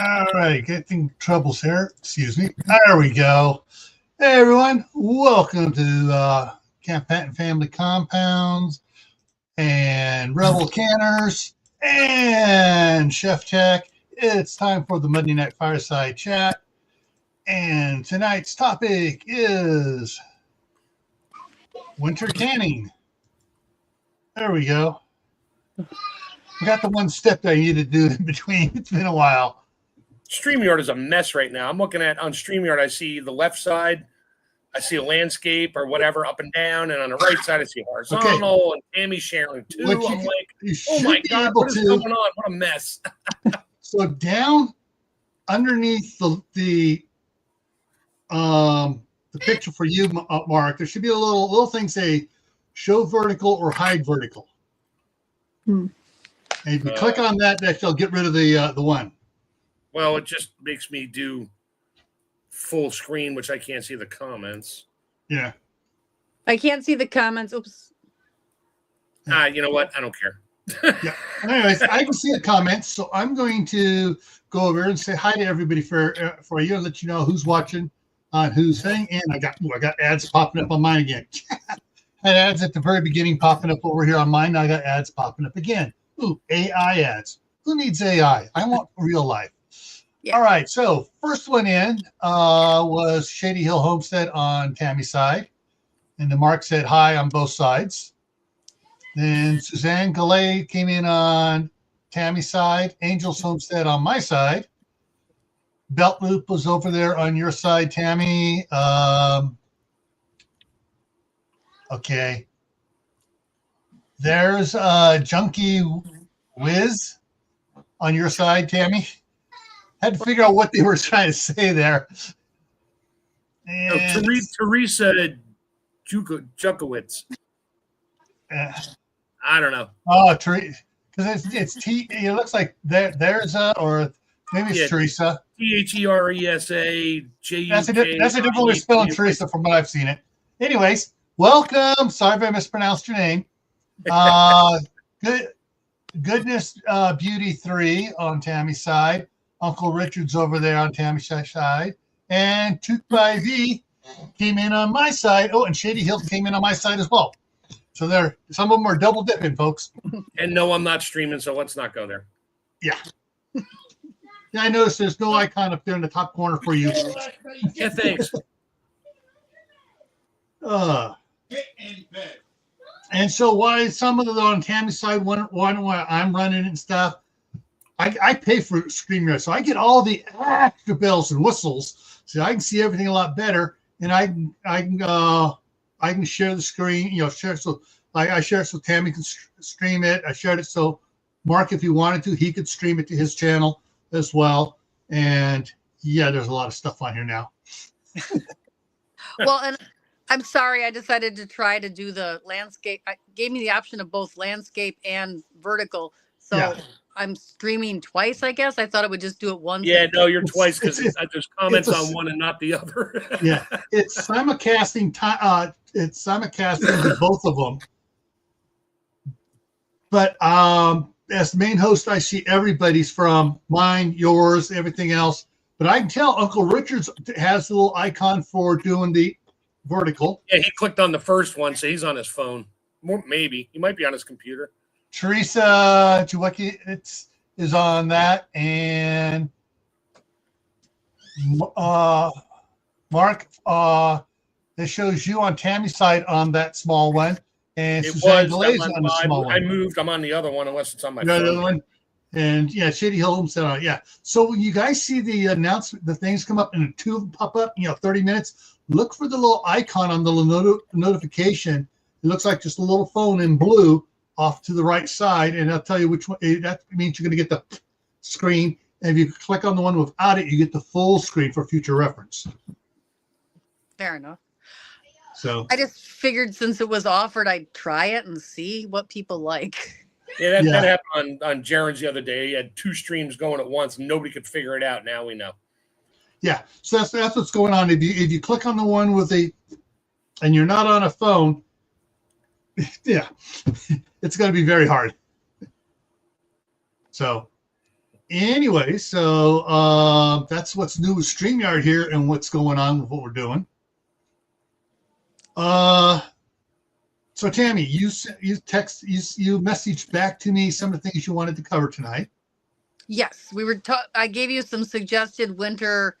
All right, getting troubles here. Excuse me. There we go. Hey, everyone. Welcome to Camp Patton Family Compounds and Rebel Canners and Chef Tech. It's time for the Monday Night Fireside Chat. And tonight's topic is winter canning. There we go. I got the one step that I need to do in between. It's been a while. StreamYard is a mess right now. I'm looking at on StreamYard, I see the left side, I see a landscape or whatever up and down, and on the right side I see horizontal, and Tammy's sharing too. I'm like, oh my God, what is going on? What a mess. So down underneath the picture for you, Mark, there should be a little thing say show vertical or hide vertical. And if you click on that, that'll get rid of the one. Well, it just makes me do full screen, which I can't see the comments. Yeah. I can't see the comments. Oops. You know what? I don't care. Yeah. Anyways, I can see the comments, so I'm going to go over and say hi to everybody for you and let you know who's watching on who's thing. And I got ads popping up on mine again. I had ads at the very beginning popping up over here on mine. Now I got ads popping up again. Ooh, AI ads. Who needs AI? I want real life. Yeah. All right, so first one in was Shady Hill Homestead on Tammy's side. And the Mark said hi on both sides. Then Suzanne Gallet came in on Tammy's side. Angels Homestead on my side. Belt Loop was over there on your side, Tammy. Okay. There's Junkie Whiz on your side, Tammy. Had to figure out what they were trying to say there. And Teresa Jukowitz. I don't know. Oh, Teresa, because it's T. It looks like there's or maybe it's Teresa. THERESA JUK. That's a different way of spelling Teresa from what I've seen it. Anyways, welcome. Sorry if I mispronounced your name. Goodness Beauty 3 on Tammy's side. Uncle Richard's over there on Tammy's side. And Toot by V came in on my side. Oh, and Shady Hill came in on my side as well. So there, some of them are double dipping, folks. And no, I'm not streaming, so let's not go there. Yeah. Yeah, I noticed there's no icon up there in the top corner for you. Yeah, thanks. And so why some of the on Tammy's side, one where I'm running and stuff, I pay for StreamYard, so I get all the extra bells and whistles, so I can see everything a lot better, and I can share the screen, share. So I share it so Tammy can stream it. I shared it so Mark, if he wanted to, he could stream it to his channel as well. And yeah, there's a lot of stuff on here now. Well, and I'm sorry, I decided to try to do the landscape. It gave me the option of both landscape and vertical, so. Yeah. I'm streaming twice, I guess. I thought it would just do it once. Yeah, no, you're twice because there's comments on one and not the other. Yeah, it's simulcasting. It's simulcasting to both of them. But as the main host, I see everybody's from mine, yours, everything else. But I can tell Uncle Richard's has a little icon for doing the vertical. Yeah, he clicked on the first one, so he's on his phone. Maybe he might be on his computer. Teresa Jawicki is on that, and Mark, it shows you on Tammy's side on that small one, and Suzanne Gallet on the small one. I moved. I'm on the other one, unless it's on my phone. The other one, and yeah, Shady Hill Homestead on it. Yeah. So when you guys see the announcement, the things come up and the two of them pop up, 30 minutes. Look for the little icon on the notification. It looks like just a little phone in blue off to the right side, and I'll tell you which one. That means you're going to get the screen, and if you click on the one without it, you get the full screen for future reference. Fair enough. So I just figured since it was offered, I'd try it and see what people like. Yeah, that happened on Jaren's the other day. He had two streams going at once, and nobody could figure it out. Now we know. Yeah, so that's what's going on. If you click on the one with and you're not on a phone, yeah, it's going to be very hard. So Anyway, so that's what's new with StreamYard here and what's going on with what we're doing. So Tammy, you messaged back to me some of the things you wanted to cover tonight. Yes, I gave you some suggested winter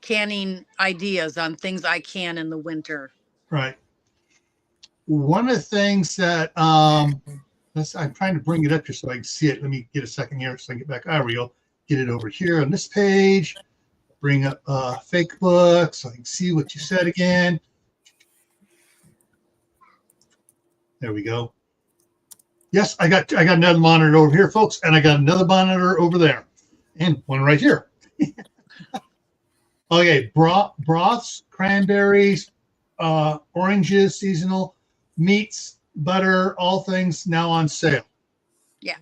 canning ideas on things I can in the winter. Right. One of the things that I'm trying to bring it up here so I can see it. Let me get a second here so I can get back. There we go. Get it over here on this page. Bring up Fake Book so I can see what you said again. There we go. Yes, I got another monitor over here, folks, and I got another monitor over there, and one right here. Okay, broths, cranberries, oranges, seasonal, meats, butter, all things now on sale. Yeah.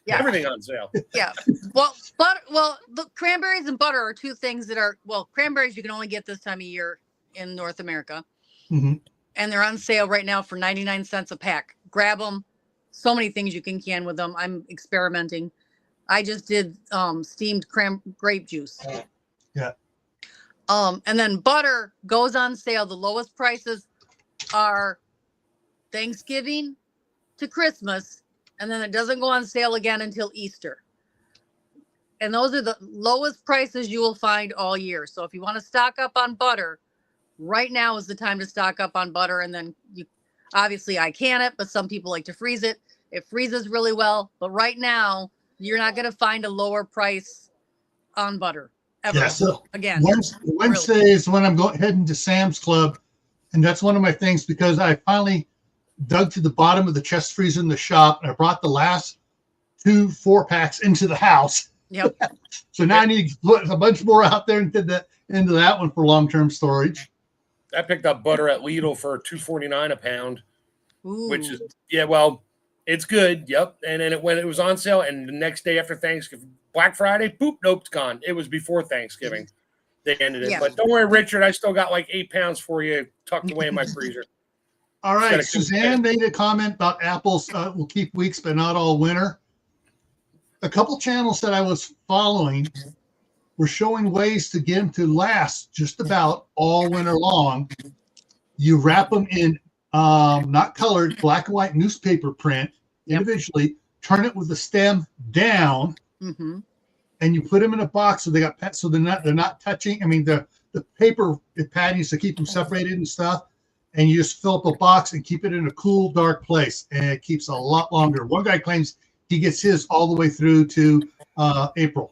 Everything on sale. Yeah. Well, the cranberries and butter are two things that are, cranberries you can only get this time of year in North America. Mm-hmm. And they're on sale right now for 99 cents a pack. Grab them. So many things you can can with them. I'm experimenting. I just did steamed grape juice. Yeah. And then butter goes on sale. The lowest prices are Thanksgiving to Christmas, and then it doesn't go on sale again until Easter. And those are the lowest prices you will find all year. So if you want to stock up on butter, right now is the time to stock up on butter. And then obviously I can it, but some people like to freeze it. It freezes really well. But right now, you're not going to find a lower price on butter ever. Yeah, so again. Wednesday is when I'm heading to Sam's Club. And that's one of my things because I finally dug to the bottom of the chest freezer in the shop. And I brought the last 2 4-packs into the house. Yep. So now I need to put a bunch more out there into that one for long-term storage. I picked up butter at Lidl for $2.49 a pound, Ooh. which is it's good. Yep. And then when it was on sale, and the next day after Thanksgiving, Black Friday, nope, it's gone. It was before Thanksgiving. They ended it. Yeah. But don't worry, Richard, I still got like 8 pounds for you tucked away in my freezer. All right. Suzanne made a comment about apples will keep weeks, but not all winter. A couple channels that I was following were showing ways to get them to last just about all winter long. You wrap them in not colored, black and white newspaper print individually, turn it with the stem down, and you put them in a box so they got so they're not touching. I mean the paper patties to keep them separated and stuff, and you just fill up a box and keep it in a cool, dark place, and it keeps a lot longer. One guy claims he gets his all the way through to April.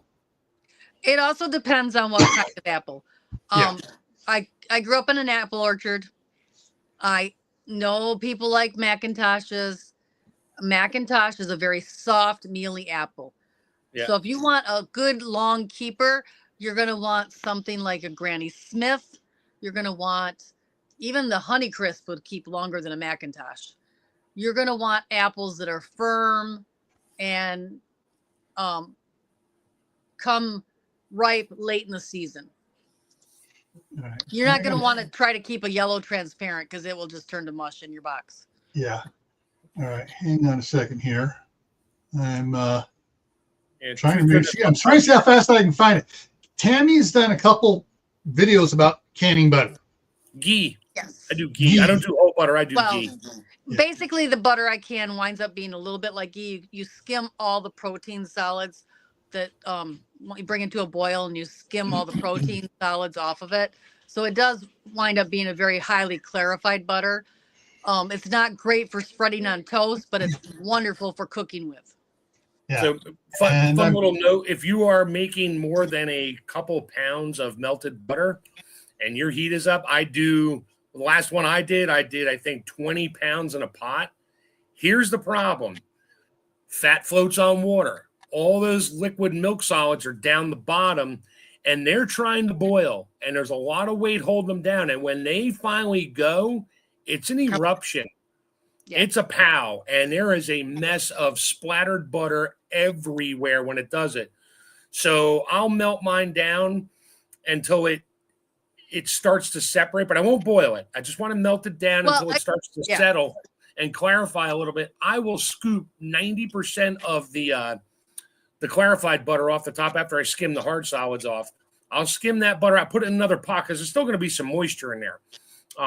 It also depends on what kind of apple. I grew up in an apple orchard. I know people like McIntoshes. McIntosh is a very soft, mealy apple. Yeah. So if you want a good long keeper, you're going to want something like a Granny Smith. You're going to want, even the Honeycrisp would keep longer than a McIntosh. You're going to want apples that are firm and come ripe late in the season. Right. You're not going to want to try to keep a yellow transparent because it will just turn to mush in your box. Yeah. All right. Hang on a second here. I'm trying to see how fast I can find it. Tammy's done a couple videos about canning butter. Ghee. Yes. I do ghee. I don't do whole butter. I do ghee. Basically, the butter I can winds up being a little bit like ghee. You skim all the protein solids that you bring into a boil, and you skim all the protein solids off of it. So it does wind up being a very highly clarified butter. It's not great for spreading on toast, but it's wonderful for cooking with. Yeah. So fun little note, if you are making more than a couple pounds of melted butter and your heat is up, the last one I did, I think 20 pounds in a pot. Here's the problem. Fat floats on water. All those liquid milk solids are down the bottom, and they're trying to boil, and there's a lot of weight holding them down. And when they finally go, it's an eruption. Yeah. It's a pow, and there is a mess of splattered butter everywhere when it does it. So I'll melt mine down until it starts to separate, but I won't boil it. I just want to melt it down until it starts to settle and clarify a little bit. I will scoop 90% of the the clarified butter off the top after I skim the hard solids off. I'll skim that butter out, put it in another pot because there's still going to be some moisture in there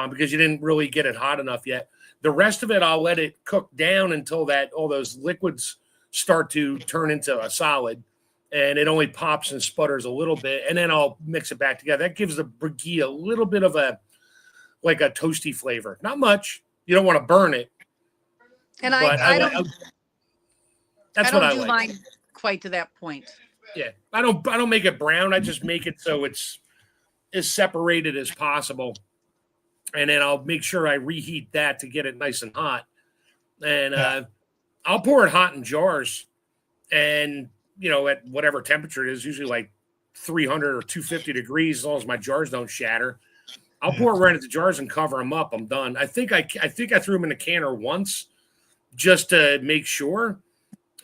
because you didn't really get it hot enough yet. The rest of it, I'll let it cook down until that all those liquids start to turn into a solid, and it only pops and sputters a little bit, and then I'll mix it back together. That gives the brie a little bit of a toasty flavor. Not much. You don't want to burn it. And I don't. That's I don't what I do like. mine quite to that point. Yeah, I don't make it brown. I just make it so it's as separated as possible, and then I'll make sure I reheat that to get it nice and hot. And I'll pour it hot in jars, and at whatever temperature it is, usually like 300 or 250 degrees, as long as my jars don't shatter. I'll pour it right into jars and cover them up. I'm done. I think I threw them in a canner once just to make sure.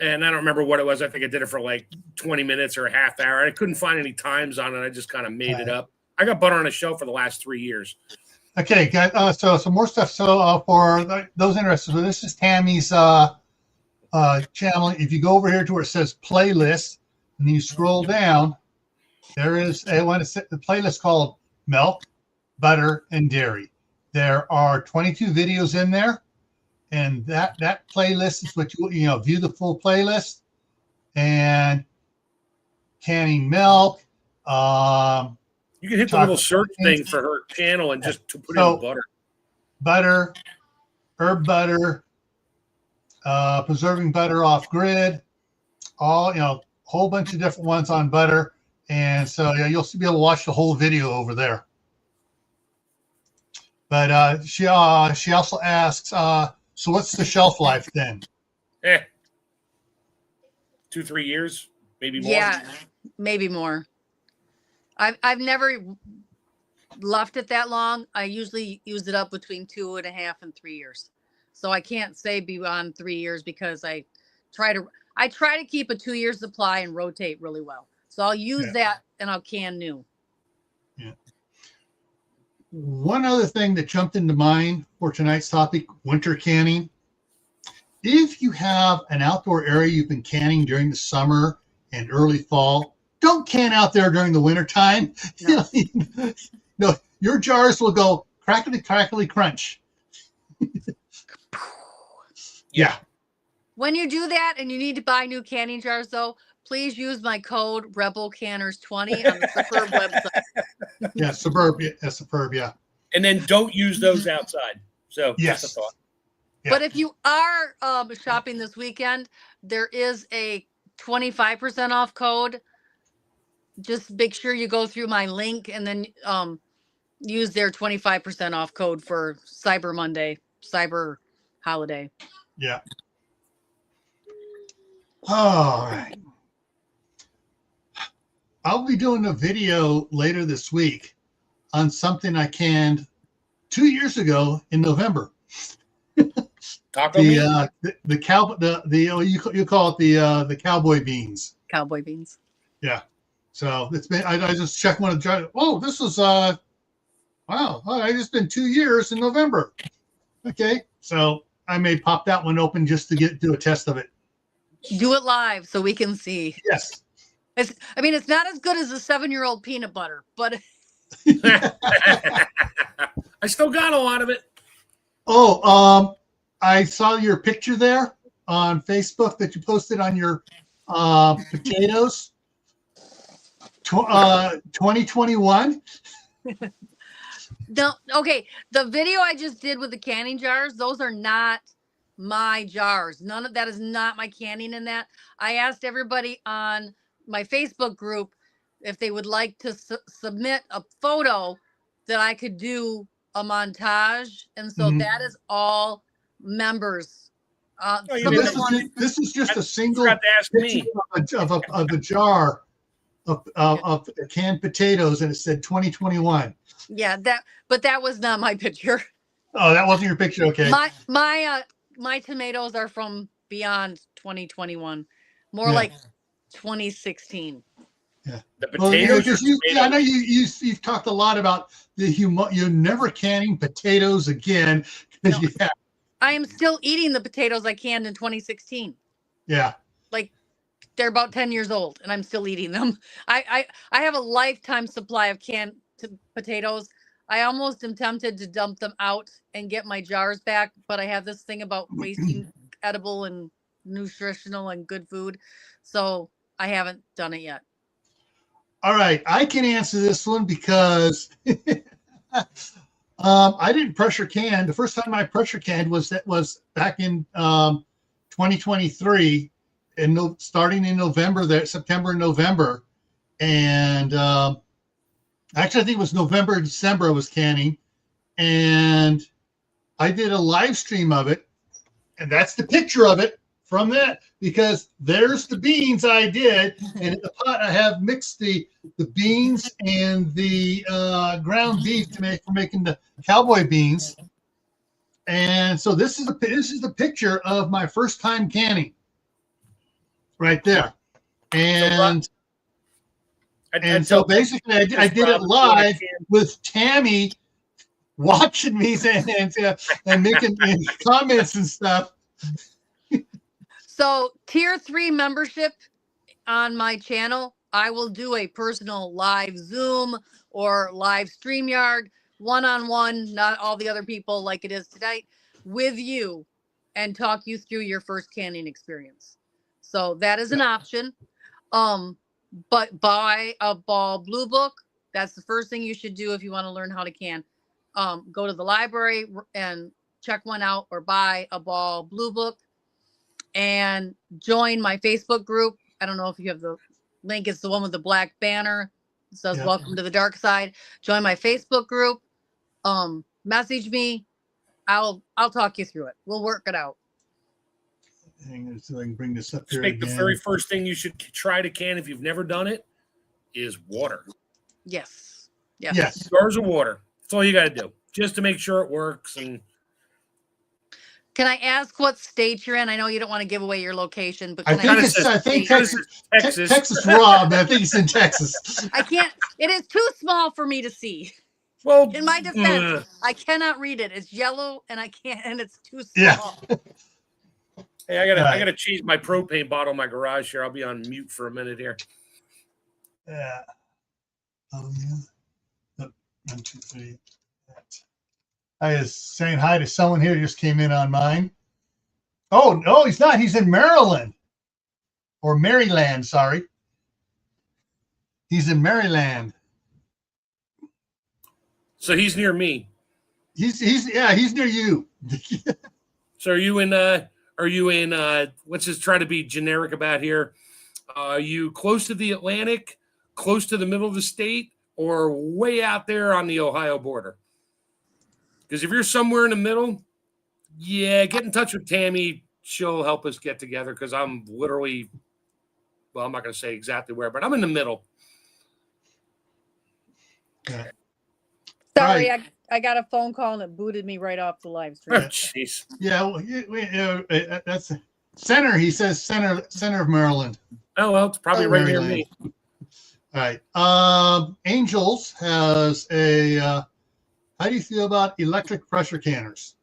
And I don't remember what it was. I think I did it for like 20 minutes or a half hour. I couldn't find any times on it. I just kind of made it up. I got butter on the shelf for the last 3 years. Okay, guys. So some more stuff. So for those interested, so this is Tammy's channel. If you go over here to where it says playlist, and you scroll down, there is the playlist called Milk, Butter, and Dairy. There are 22 videos in there. And that playlist is what you view the full playlist, and canning milk. You can hit the little search thing for her channel and just to put in butter, herb butter, preserving butter off grid, all whole bunch of different ones on butter, and so you'll be able to watch the whole video over there. But she also asks. So what's the shelf life then? 2-3 years, maybe more. Yeah, maybe more. I've never left it that long. I usually use it up between 2.5 and 3 years. So I can't say beyond 3 years because I try to keep a 2-year supply and rotate really well. So I'll use that and I'll can new. Yeah. One other thing that jumped into mind for tonight's topic, winter canning. If you have an outdoor area you've been canning during the summer and early fall, don't can out there during the winter time. No, your jars will go crackly, crackly, crunch. Yeah. When you do that and you need to buy new canning jars, though, please use my code RebelCanners20 on the Superb website. Yeah, Superb. Yeah, Superb. Yeah. And then don't use those outside. So yes. Just a thought. Yeah. But if you are shopping this weekend, there is a 25% off code. Just make sure you go through my link and then use their 25% off code for Cyber Monday, Cyber Holiday. Yeah. All right. I'll be doing a video later this week on something I canned 2 years ago in November. Taco beans? You call it the cowboy beans. Cowboy beans. Yeah. So it's been. I just checked one of the jars. Oh, this was wow. I just been 2 years in November. Okay, so I may pop that one open just to do a test of it. Do it live so we can see. Yes. It's not as good as the 7-year-old peanut butter, but I still got a lot of it. Oh, I saw your picture there on Facebook that you posted on your potatoes. 2021. No, okay. The video I just did with the canning jars, those are not my jars. None of that is not my canning in that. I asked everybody on my Facebook group if they would like to submit a photo that I could do a montage. And so that is all members. This is just a single forgot to ask me. of a jar of canned potatoes, and it said 2021. Yeah, but that was not my picture. Oh, that wasn't your picture. Okay. My tomatoes are from beyond 2021, more like 2016. Yeah. The potatoes. I know you've talked a lot about you're never canning potatoes again because I am still eating the potatoes I canned in 2016. Yeah. Like they're about 10 years old and I'm still eating them. I have a lifetime supply of canned potatoes. I almost am tempted to dump them out and get my jars back, but I have this thing about wasting edible and nutritional and good food. So I haven't done it yet. All right, I can answer this one because I didn't pressure can. The first time I pressure canned was back in 2023, and starting in November, September and November, and actually I think it was November, December I was canning, and I did a live stream of it, and that's the picture of it from that, because there's the beans I did, and in the pot I have mixed the beans and the ground beef for making the cowboy beans. And so this is the picture of my first time canning, right there. And so basically I did it live with Tammy watching me and making comments and stuff. So tier 3 membership on my channel, I will do a personal live Zoom or live StreamYard one-on-one, not all the other people like it is tonight, with you and talk you through your first canning experience. So that is an option. But buy a Ball Blue Book. That's the first thing you should do if you want to learn how to can. Go to the library and check one out, or buy a Ball Blue Book. And join my Facebook group. I don't know if you have the link. It's the one with the black banner. It says welcome to the dark side. Join my Facebook group. Message me. I'll talk you through it. We'll work it out. Hang on so I can bring this up here The again. very first thing you should try to can if you've never done it is water. Yes. Yes. Jars of water. That's all you got to do, just to make sure it works. And can I ask what state you're in? I know you don't want to give away your location, but I think Texas Rob. I think he's in Texas. I can't. It is too small for me to see. Well, in my defense, I cannot read it. It's yellow, and I can't, and it's too small. Yeah. Hey, I gotta change my propane bottle in my garage here. I'll be on mute for a minute here. Yeah. Oh yeah. 1, 2, 3. I was saying hi to someone here who just came in on mine. Oh, no, he's not. He's in Maryland. Or Maryland, sorry. He's in Maryland. So he's near me. He's near you. So are you in let's just try to be generic about here. Are you close to the Atlantic, close to the middle of the state, or way out there on the Ohio border? Because if you're somewhere in the middle, get in touch with Tammy. She'll help us get together, because I'm literally, well, I'm not going to say exactly where, but I'm in the middle. Yeah. Sorry, Right. I got a phone call and it booted me right off the live stream. Oh, jeez. Yeah, well, that's center. He says center of Maryland. Oh, well, it's probably right near me. All right. Angels has a. How do you feel about electric pressure canners?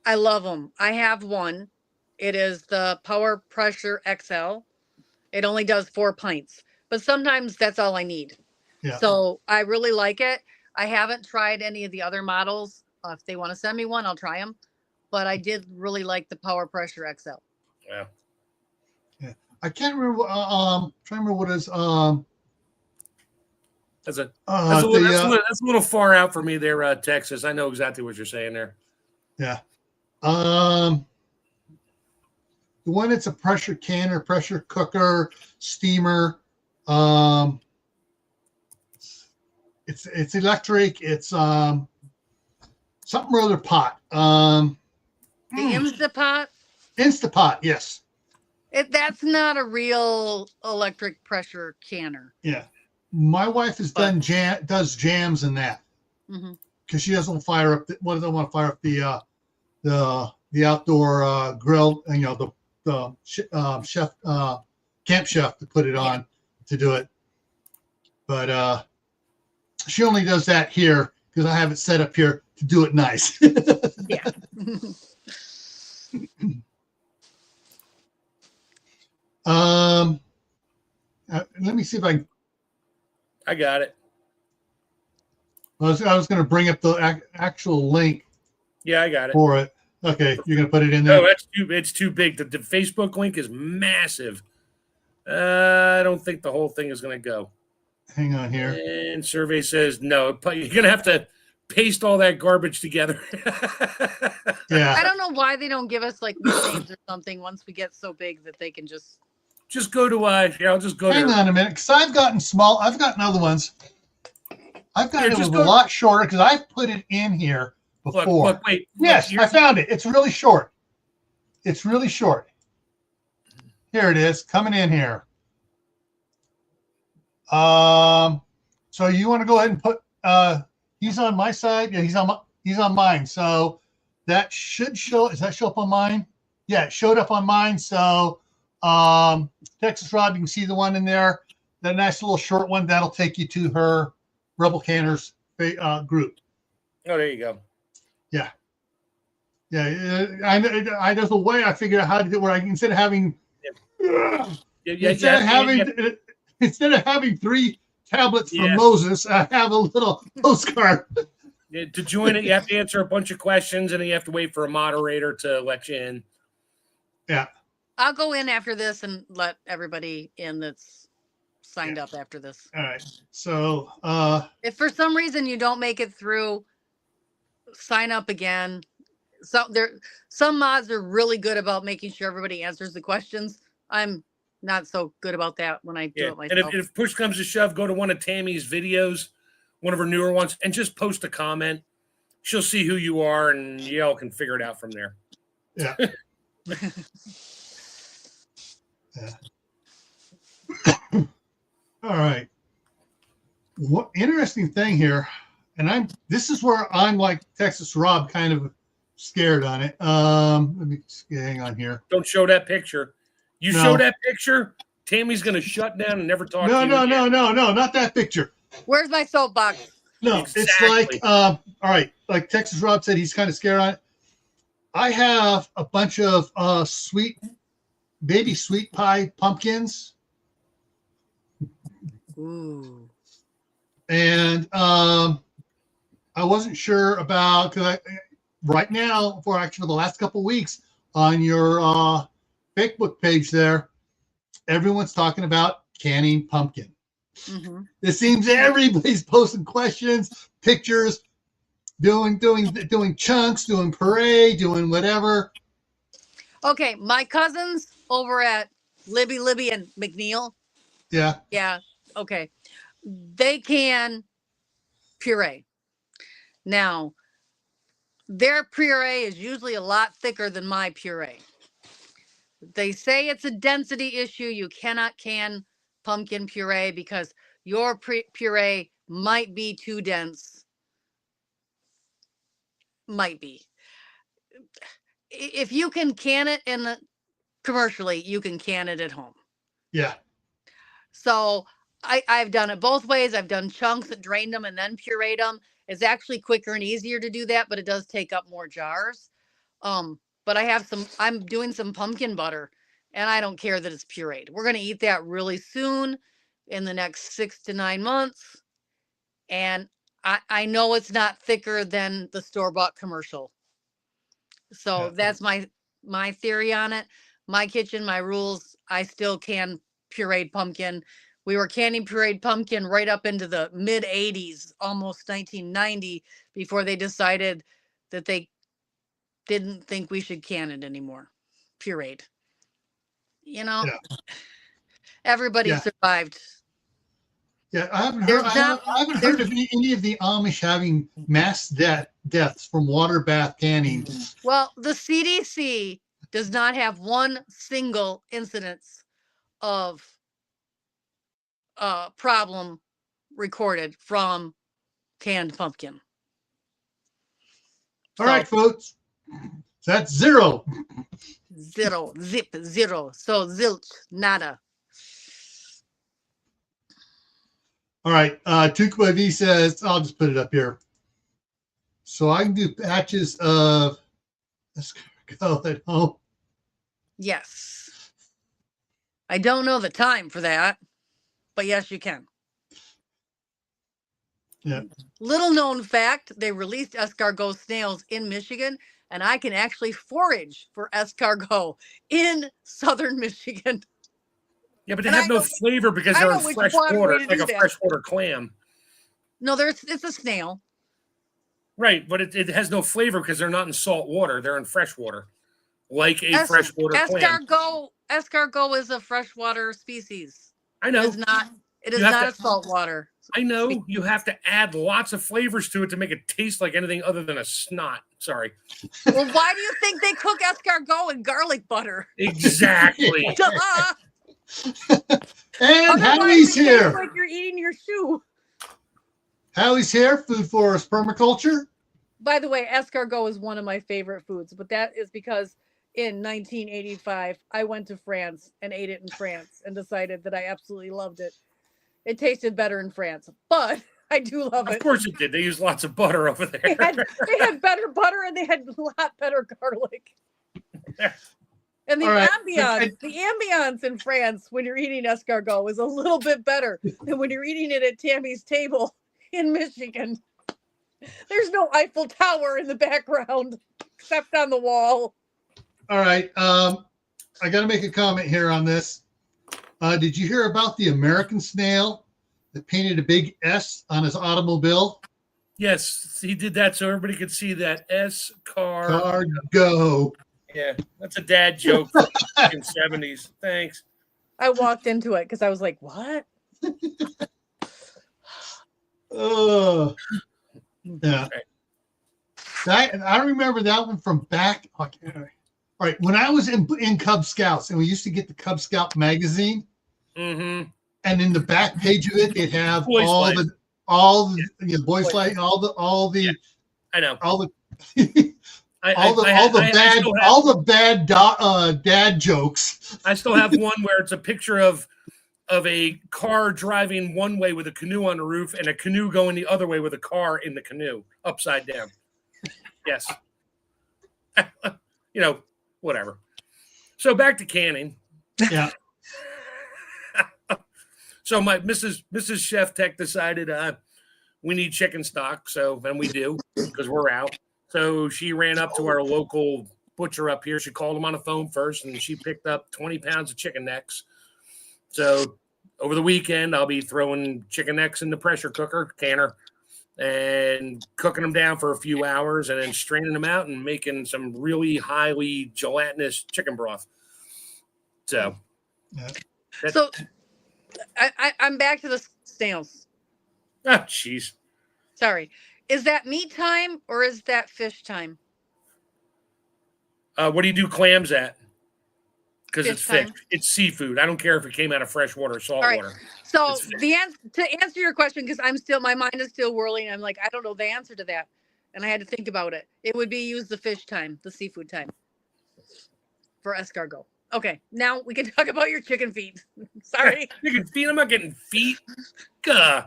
I love them. I have one. It is the Power Pressure XL. It only does 4 pints, but sometimes that's all I need. Yeah. So I really like it. I haven't tried any of the other models. If they want to send me one, I'll try them. But I did really like the Power Pressure XL. Yeah. Yeah. I can't remember. Trying to remember what is. That's a little far out for me there, Texas. I know exactly what you're saying there. Yeah. The one that's a pressure canner, pressure cooker, steamer. It's electric. It's something or other pot. The Instapot. Instapot, yes. That's not a real electric pressure canner. Yeah. My wife has does jams in that, because she doesn't fire up. Doesn't want to fire up the outdoor grill, and the chef camp chef to put it on to do it. But she only does that here because I have it set up here to do it nice. Yeah. let me see if I got it. I was going to bring up the actual link Yeah, I got it. for it. Okay, you're going to put it in No, there. it's too big. The Facebook link is massive. I don't think the whole thing is going to go. Hang on here. And survey says no. You're going to have to paste all that garbage together. Yeah. I don't know why they don't give us like new names or something once we get so big that they can just go to I'll just go Hang to on a minute, because I've gotten other ones. I've gotten it just was a lot shorter because I put it in here before. Look, wait. Yes, I found it. It's really short. It's really short. Here it is, coming in here. So you want to go ahead and put he's on my side. Yeah, he's on mine. So that should show. Does that show up on mine? Yeah, it showed up on mine. So Texas Rob, you can see the one in there. That nice little short one that'll take you to her Rebel Canners group. Oh, there you go. Yeah. I there's a way I figured out how to do it where I instead of having instead of having 3 tablets from Moses, I have a little postcard. To join it, you have to answer a bunch of questions, and then you have to wait for a moderator to let you in. Yeah. I'll go in after this and let everybody in that's signed up after this. All right. So if for some reason you don't make it through, sign up again. Some mods are really good about making sure everybody answers the questions. I'm not so good about that when I do it myself. And if push comes to shove, go to one of Tammy's videos, one of her newer ones, and just post a comment. She'll see who you are, and y'all can figure it out from there. Yeah. All right. What interesting thing here, and this is where I'm like Texas Rob, kind of scared on it. Let me hang on here. Don't show that picture. You show that picture, Tammy's gonna shut down and never talk to you again. No, not that picture. Where's my soapbox? No, Exactly. It's like all right, like Texas Rob said, he's kind of scared on it. I have a bunch of baby sweet pie pumpkins. Ooh. And I wasn't sure about because right now, for the last couple of weeks on your Facebook page there, everyone's talking about canning pumpkin. Mm-hmm. It seems everybody's posting questions, pictures, doing chunks, doing puree, doing whatever. Okay, my cousins over at Libby and McNeil. Yeah. Yeah. Okay. They can puree. Now, their puree is usually a lot thicker than my puree. They say it's a density issue. You cannot can pumpkin puree because your puree might be too dense. Might be. If you can can it commercially, you can can it at home. Yeah. So I've done it both ways. I've done chunks that drained them and then pureed them. It's actually quicker and easier to do that, but it does take up more jars. But I'm doing some pumpkin butter, and I don't care that it's pureed. We're going to eat that really soon in the next 6 to 9 months. And I know it's not thicker than the store-bought commercial. So that's my theory on it. My kitchen, my rules, I still can pureed pumpkin. We were canning pureed pumpkin right up into the mid 80s, almost 1990, before they decided that they didn't think we should can it anymore. Pureed. Everybody survived. Yeah, I haven't heard of any of the Amish having mass deaths from water bath canning. Well, the CDC does not have one single incidence of problem recorded from canned pumpkin. All right, folks. That's 0. Zero. Zip. Zero. So zilch. Nada. All right. Tukwa V says, I'll just put it up here. So I can do patches of, let's go at home. Yes. I don't know the time for that. but yes, you can. Yeah. Little known fact, they released escargot snails in Michigan, and I can actually forage for escargot in southern Michigan. Yeah, but they And have I no know- flavor because I they're know in which fresh one way water, to like do a that. freshwater clam. No, it's a snail. Right, but it has no flavor because they're not in salt water. They're in fresh water, like a freshwater clam. Escargot is a freshwater species. I It know. is not. It is You have not to- a saltwater. I know. You have to add lots of flavors to it to make it taste like anything other than a snot. Sorry. Well, why do you think they cook escargot in garlic butter? Exactly. Duh. And Otherwise, Howie's it tastes here. like you're eating your shoe. Howie's here. Food for permaculture. By the way, escargot is one of my favorite foods, but that is because in 1985 I went to France and ate it in France and decided that I absolutely loved it. It tasted better in France, but I do love Of it. course it did. They use lots of butter over there. They had better butter and they had a lot better garlic. And the All right. ambiance in France when you're eating escargot is a little bit better than when you're eating it at Tammy's table in Michigan. There's no Eiffel Tower in the background except on the wall. All right. I got to make a comment here on this. Did you hear about the American snail that painted a big S on his automobile? Yes, he did that so everybody could see that S car. Cargo. Yeah, that's a dad joke from the 70s. Thanks. I walked into it because I was like, what? Yeah. I remember that one from back. Okay. All right. When I was in Cub Scouts, and we used to get the Cub Scout magazine, Mm-hmm. and in the back page of it, they'd have Boys all Life. the Boys Light, and all the Yeah. I know. all the dad jokes. I still have one where it's a picture of a car driving one way with a canoe on the roof and a canoe going the other way with a car in the canoe upside down. Yes. Whatever. So back to canning. Yeah. So my Mrs. Chef Tech decided we need chicken stock. So then we do because we're out. So she ran up to our local butcher up here. She called him on the phone first, and she picked up 20 pounds of chicken necks. So over the weekend, I'll be throwing chicken necks in the pressure cooker canner and cooking them down for a few hours and then straining them out and making some really highly gelatinous chicken broth. So, Yeah. So I'm back to the snails. Jeez. Sorry. Is that meat time or is that fish time? What do you do clams at? Because it's Fish fish. time. It's seafood. I don't care if it came out of fresh water or salt All right. water. So It's fish. to answer your question, because my mind is still whirling. I'm like, I don't know the answer to that. And I had to think about it. It would be use the fish time, the seafood time for escargot. Okay, now we can talk about your chicken feet. Sorry. Chicken feet. I'm not getting feet. Gah.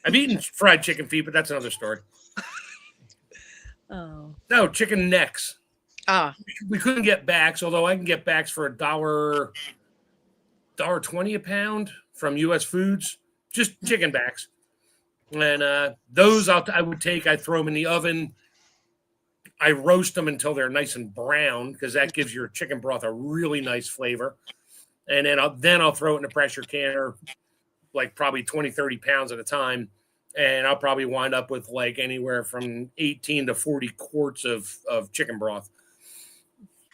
I've eaten fried chicken feet, but that's another story. Oh. No, chicken necks. Ah. We couldn't get backs, although I can get backs for $1.20 a pound from U.S. Foods. Just chicken backs. And those I would take. I throw them in the oven. I roast them until they're nice and brown because that gives your chicken broth a really nice flavor. And then I'll throw it in a pressure canner, like probably 20, 30 pounds at a time. And I'll probably wind up with like anywhere from 18 to 40 quarts of chicken broth.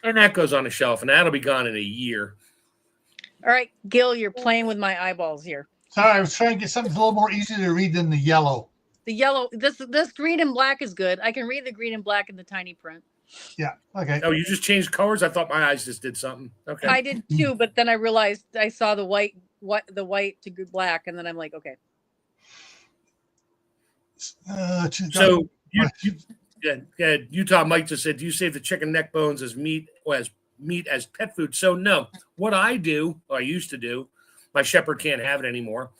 And that goes on the shelf, and that'll be gone in a year. All right, Gil, you're playing with my eyeballs here. Sorry, I was trying to get something a little more easy to read than the yellow. The yellow, this green and black is good. I can read the green and black in the tiny print. Yeah. Okay. Oh, you just changed colors? I thought my eyes just did something. Okay. I did too, but then I realized I saw the white to black, and then I'm like, okay. So Utah Mike just said, do you save the chicken neck bones as meat as pet food? So no, what I do, or I used to do, my shepherd can't have it anymore,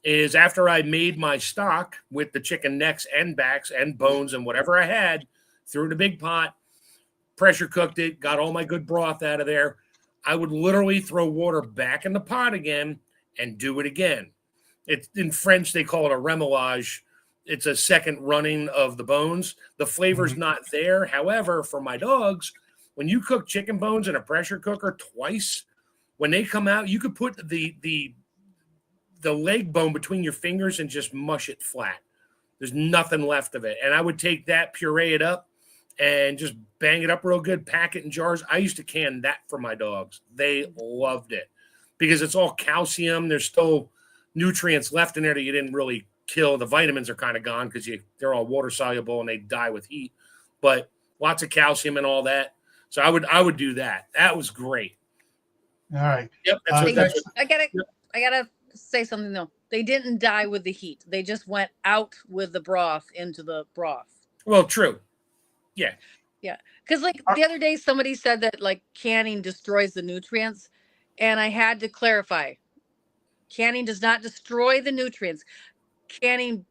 is after I made my stock with the chicken necks and backs and bones and whatever I had, threw it in a big pot, pressure cooked it, got all my good broth out of there. I would literally throw water back in the pot again and do it again. It's in French, they call it a remoulage. It's a second running of the bones. The flavor's not there. However, for my dogs, when you cook chicken bones in a pressure cooker twice, when they come out, you could put the leg bone between your fingers and just mush it flat. There's nothing left of it. And I would take that, puree it up, and just bang it up real good, pack it in jars. I used to can that for my dogs. They loved it because it's all calcium. There's still nutrients left in there that you didn't really kill. The vitamins are kind of gone because they're all water soluble and they die with heat, but lots of calcium and all that. So I would do that. That was great. All right. Yep. I gotta say something though. They didn't die with the heat. They just went out with the broth into the broth. Well, true. Yeah. Yeah. Because like the other day, somebody said that like canning destroys the nutrients. And I had to clarify. Canning does not destroy the nutrients. Canning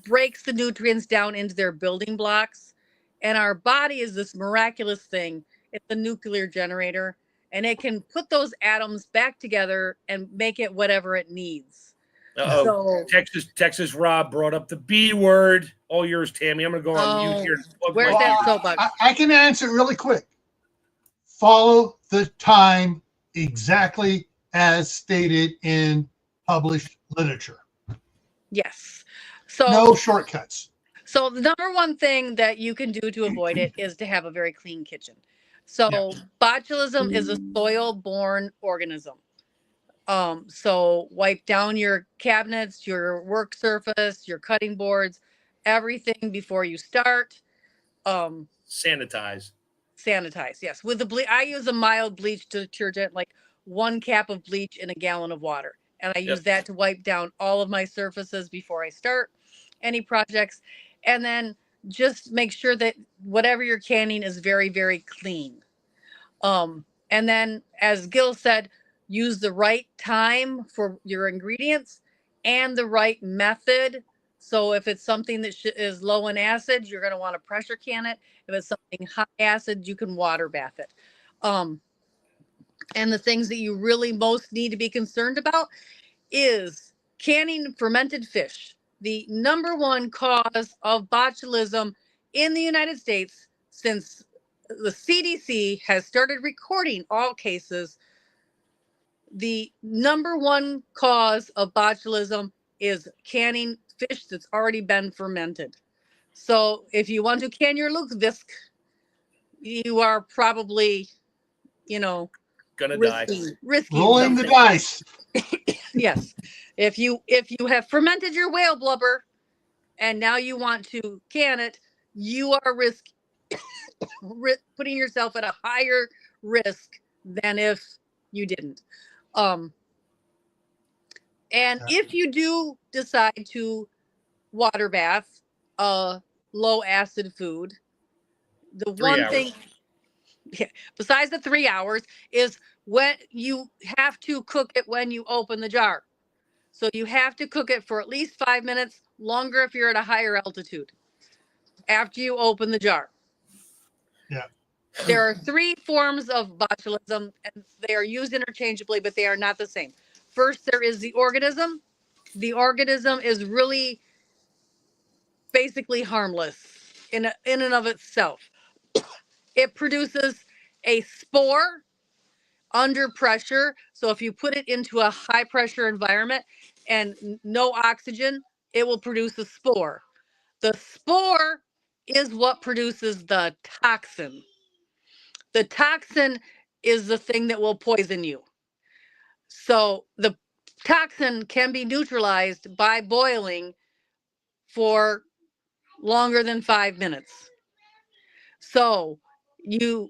breaks the nutrients down into their building blocks. And our body is this miraculous thing. It's a nuclear generator. And it can put those atoms back together and make it whatever it needs. So, Texas Rob brought up the B word. All yours, Tammy. I'm going to go on mute here. Where's that soapbox? I can answer it really quick. Follow the time exactly as stated in published literature. Yes. So no shortcuts. So the number one thing that you can do to avoid it is to have a very clean kitchen. So botulism is a soil-borne organism. So wipe down your cabinets, your work surface, your cutting boards, everything before you start. Sanitize. Yes. With the bleach, I use a mild bleach detergent, like 1 cap of bleach in a gallon of water. And I use that to wipe down all of my surfaces before I start any projects. And then just make sure that whatever you're canning is very, very clean. And then, as Gil said, use the right time for your ingredients and the right method. So if it's something that is low in acid, you're going to want to pressure can it. If it's something high acid, you can water bath it. And the things that you really most need to be concerned about is canning fermented fish. The number one cause of botulism in the United States since the CDC has started recording all cases. The number one cause of botulism is canning fish that's already been fermented. So if you want to can your lutefisk, you are probably, gonna die. Risking rolling something. The dice. Yes. If you have fermented your whale blubber and now you want to can it, you are putting yourself at a higher risk than if you didn't. And if you do decide to water bath low acid food, the one thing besides the 3 hours is when you have to cook it when you open the jar. So you have to cook it for at least 5 minutes longer if you're at a higher altitude after you open the jar. Yeah. There are 3 forms of botulism, and they are used interchangeably, but they are not the same. First, there is the organism. The organism is really basically harmless in and of itself. It produces a spore under pressure. So if you put it into a high pressure environment and no oxygen, it will produce a spore. The spore is what produces the toxin. The toxin is the thing that will poison you. So the toxin can be neutralized by boiling for longer than 5 minutes. So you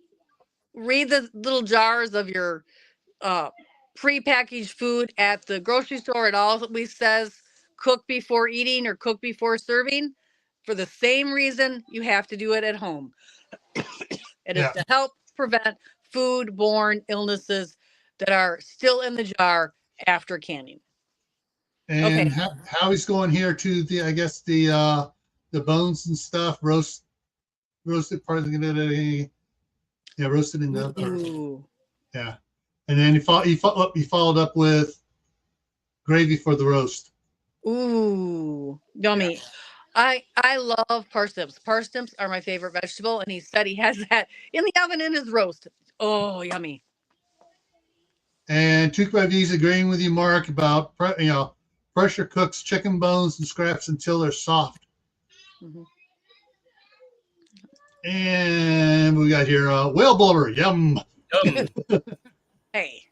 read the little jars of your prepackaged food at the grocery store. It always says cook before eating or cook before serving. For the same reason, you have to do it at home. It is to help prevent food-borne illnesses that are still in the jar after canning. And how he's going here to the bones and stuff, roasted part of the roasted in the and then he followed up with gravy for the roast. Ooh, yummy. I love parsnips. Parsnips are my favorite vegetable, and he said he has that in the oven in his roast. Oh, yummy. And 2 is agreeing with you, Mark, about pressure cooks chicken bones and scraps until they're soft. Mhm. And we got here whale blubber, yum. Hey,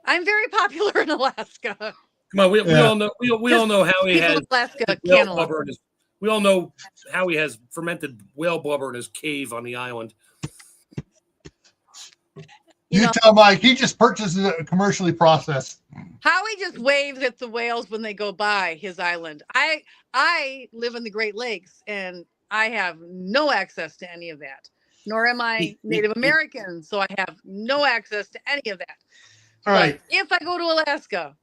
I'm very popular in Alaska. Come on, we Yeah. all know we all know how he People has in Alaska whale can't blubber in his. We all know how he has fermented whale blubber in his cave on the island. You know, tell Mike he just purchases it commercially processed. Howie just waves at the whales when they go by his island. I live in the Great Lakes and I have no access to any of that. Nor am I Native American, so I have no access to any of that. All right. If I go to Alaska,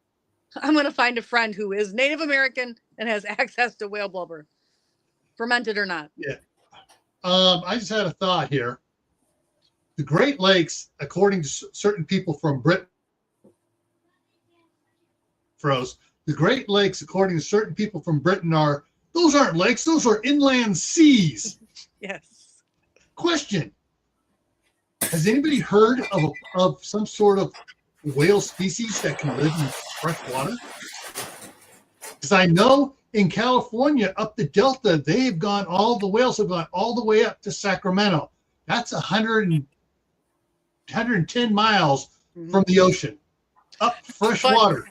I'm going to find a friend who is Native American and has access to whale blubber, fermented or not. Yeah. I just had a thought here. The Great Lakes, according to certain people from Britain, the Great Lakes, according to certain people from Britain, those aren't lakes, those are inland seas. Yes. Question: has anybody heard of some sort of whale species that can live in fresh water? Because I know in California, up the Delta, the whales have gone all the way up to Sacramento. That's 110 miles from the ocean, up fresh water.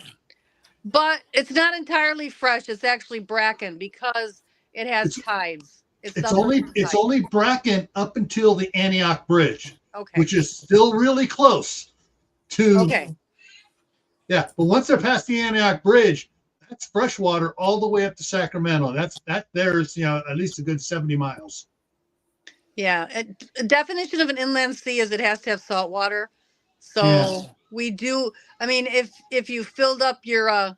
But it's not entirely fresh. It's actually bracken because it has tides. It's only bracken up until the Antioch Bridge, okay, which is still really close to. Okay. Yeah, but once they're past the Antioch Bridge, that's fresh water all the way up to Sacramento. There's at least a good 70 miles. Yeah, a definition of an inland sea is it has to have salt water. So we do. I mean, if you filled up your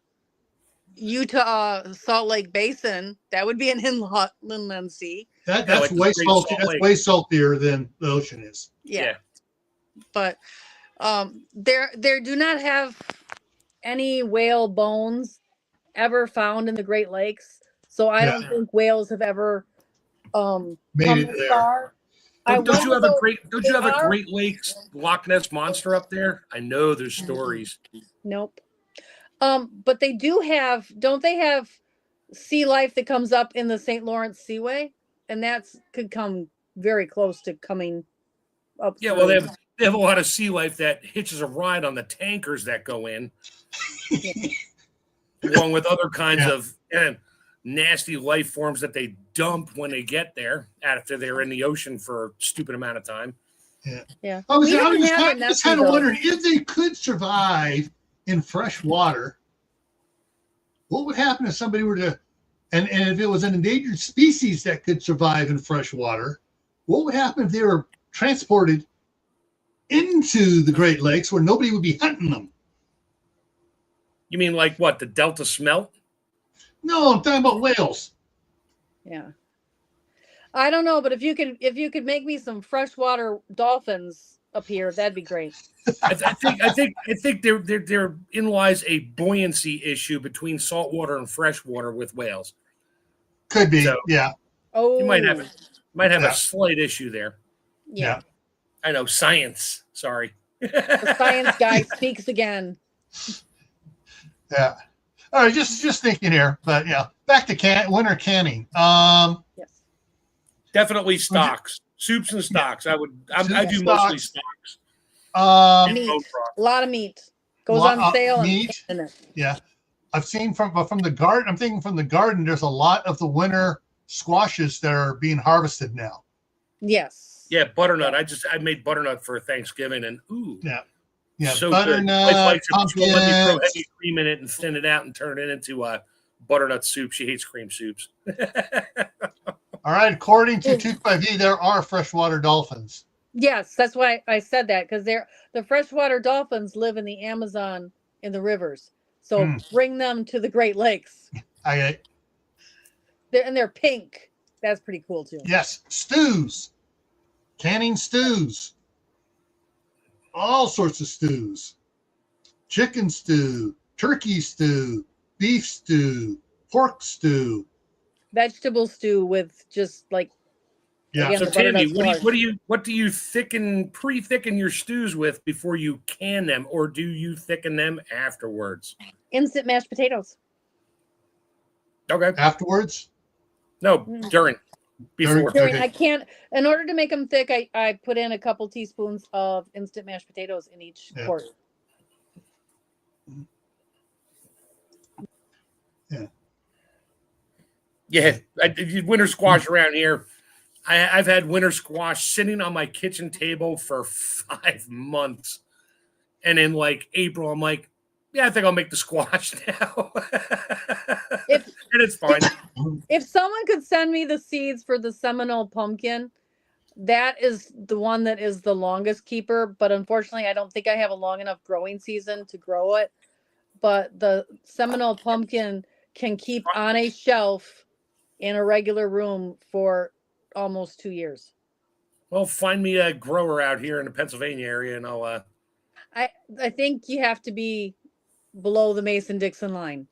Utah Salt Lake Basin, that would be an inland sea. That's way salty. That's way saltier than the ocean is. Yeah. But there do not have any whale bones ever found in the Great Lakes. So I don't think whales have ever made it there. Far. Don't you have a Great Lakes Loch Ness monster up there? I know there's stories. Nope. But they don't they have sea life that comes up in the St. Lawrence Seaway? And could come very close to coming up. Yeah, well, they have a lot of sea life that hitches a ride on the tankers that go in, along with other kinds of nasty life forms that they dump when they get there after they're in the ocean for a stupid amount of time. Yeah. I was just kind of wondering if they could survive in fresh water. What would happen if somebody were to, and if it was an endangered species that could survive in fresh water, what would happen if they were transported into the Great Lakes where nobody would be hunting them? You mean like what, the Delta smelt? No, I'm talking about whales. Yeah. I don't know, but if you could make me some freshwater dolphins up here, that'd be great. I think there in lies a buoyancy issue between saltwater and freshwater with whales. Could be, yeah. Oh, you might have a slight issue there. Yeah. I know, science. Sorry. The science guy speaks again. Yeah. All right, just thinking here, but back to winter canning. Yes. Definitely stocks, soups and stocks. I do mostly stocks. Meat. A lot of meat goes on sale. Meat. Yeah, I've seen from the garden. I'm thinking from the garden. There's a lot of the winter squashes that are being harvested now. Yes. Yeah, butternut. I made butternut for Thanksgiving, and yeah, so butternut. Let me throw heavy cream in it and thin it out and turn it into butternut soup. She hates cream soups. All right, according to 2 there are freshwater dolphins. Yes, that's why I said that, because the freshwater dolphins live in the Amazon in the rivers. So bring them to the Great Lakes. They're pink. That's pretty cool too. Yes, stews, canning stews, all sorts of stews, chicken stew, turkey stew, beef stew, pork stew. Vegetable stew with just like Yeah. again, So the butternut Tammy, squash. what do you pre-thicken your stews with before you can them, or do you thicken them afterwards? Instant mashed potatoes. Okay. Afterwards. No, Mm. during. Before. Okay. I can't. In order to make them thick, I put in a couple teaspoons of instant mashed potatoes in each Yeah. quart. Yeah, I did winter squash around here. I've had winter squash sitting on my kitchen table for 5 months. And in like April, I'm like, yeah, I think I'll make the squash now. If and it's fine. if someone could send me the seeds for the Seminole pumpkin, that is the one that is the longest keeper. But unfortunately, I don't think I have a long enough growing season to grow it. But the Seminole pumpkin can keep on a shelf in a regular room for almost 2 years. Well, find me a grower out here in the Pennsylvania area, and I'll. I think you have to be below the Mason-Dixon line.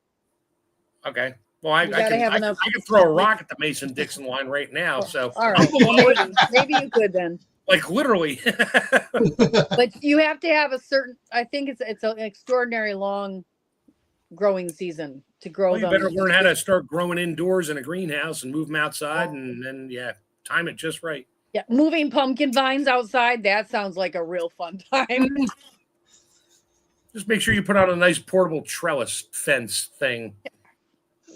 Okay. Well, I You gotta can, have I, enough- I can throw a rock at the Mason-Dixon line right now. So, All right, well, maybe you could then. like literally. But you have to have a certain. I think it's an extraordinary long growing season to grow Well, you them. better learn how to start growing indoors in a greenhouse and move them outside, and then time it just right. Yeah, moving pumpkin vines outside. That sounds like a real fun time. Just make sure you put out a nice portable trellis fence thing.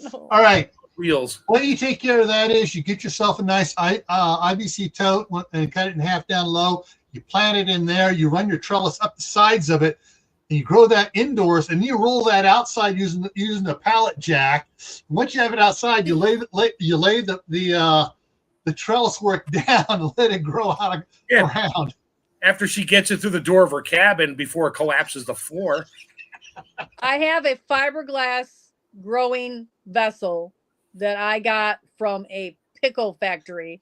No. All right. Wheels. What you take care of that is you get yourself a nice IBC tote and cut it in half down low. You plant it in there. You run your trellis up the sides of it, and you grow that indoors. And you roll that outside using a pallet jack. Once you have it outside, you lay the trellis work down and let it grow out of ground. After she gets it through the door of her cabin before it collapses the floor. I have a fiberglass growing vessel that I got from a pickle factory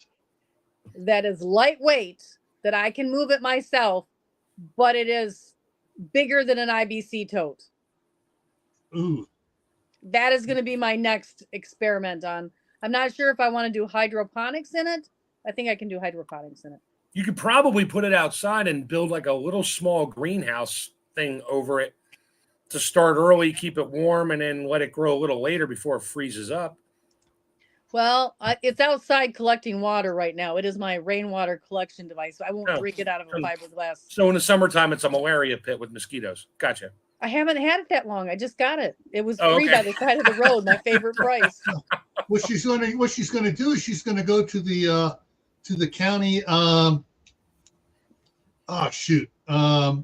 that is lightweight, that I can move it myself, but it is bigger than an IBC tote. Ooh. That is going to be my next experiment on. I'm not sure if I want to do hydroponics in it. I think I can do hydroponics in it. You could probably put it outside and build like a little small greenhouse thing over it to start early, keep it warm, and then let it grow a little later before it freezes up. Well, it's outside collecting water right now. It is my rainwater collection device. I won't drink it out of a fiberglass. So in the summertime, it's a malaria pit with mosquitoes. Gotcha. I haven't had it that long. I just got it. It was free by the side of the road. My favorite price. What she's gonna do is she's gonna go to the county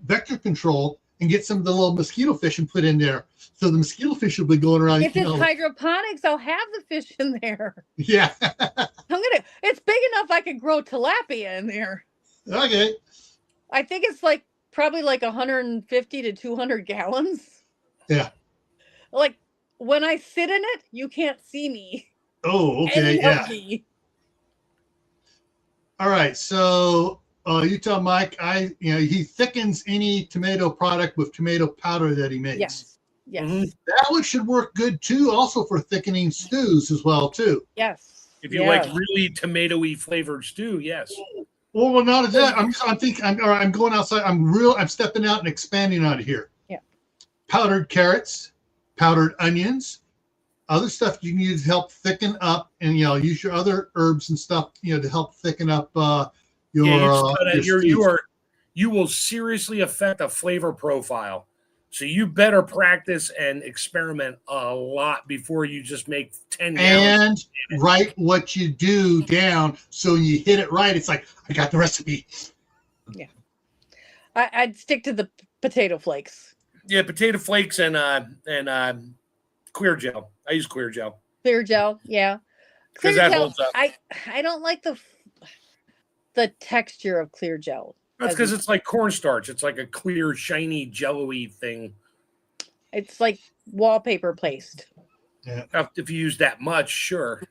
vector control and get some of the little mosquito fish and put in there. So the mosquito fish will be going around. If it's hydroponics, I'll have the fish in there. Yeah. It's big enough I could grow tilapia in there. Okay. I think it's probably 150 to 200 gallons. Yeah. Like when I sit in it, you can't see me. Oh, okay. Yeah. Me. All right. So you tell Mike, he thickens any tomato product with tomato powder that he makes. Yes. Yes. Mm-hmm. That one should work good too, also for thickening stews as well too. Yes. If you like really tomatoey flavored stew, yes. Well, not as that. I'm going outside. I'm stepping out and expanding out of here. Yeah. Powdered carrots, powdered onions, other stuff you can use to help thicken up, and use your other herbs and stuff, to help thicken up your you will seriously affect the flavor profile. So you better practice and experiment a lot before you just make 10 gallons. And write what you do down, so when you hit it right, it's like, I got the recipe. Yeah. I'd stick to the potato flakes. Yeah, potato flakes and clear gel. I use clear gel. Clear gel, yeah. Because that holds up. I don't like the texture of clear gel. That's because it's like cornstarch. It's like a clear, shiny, jello-y thing. It's like wallpaper paste. Yeah. If you use that much, sure.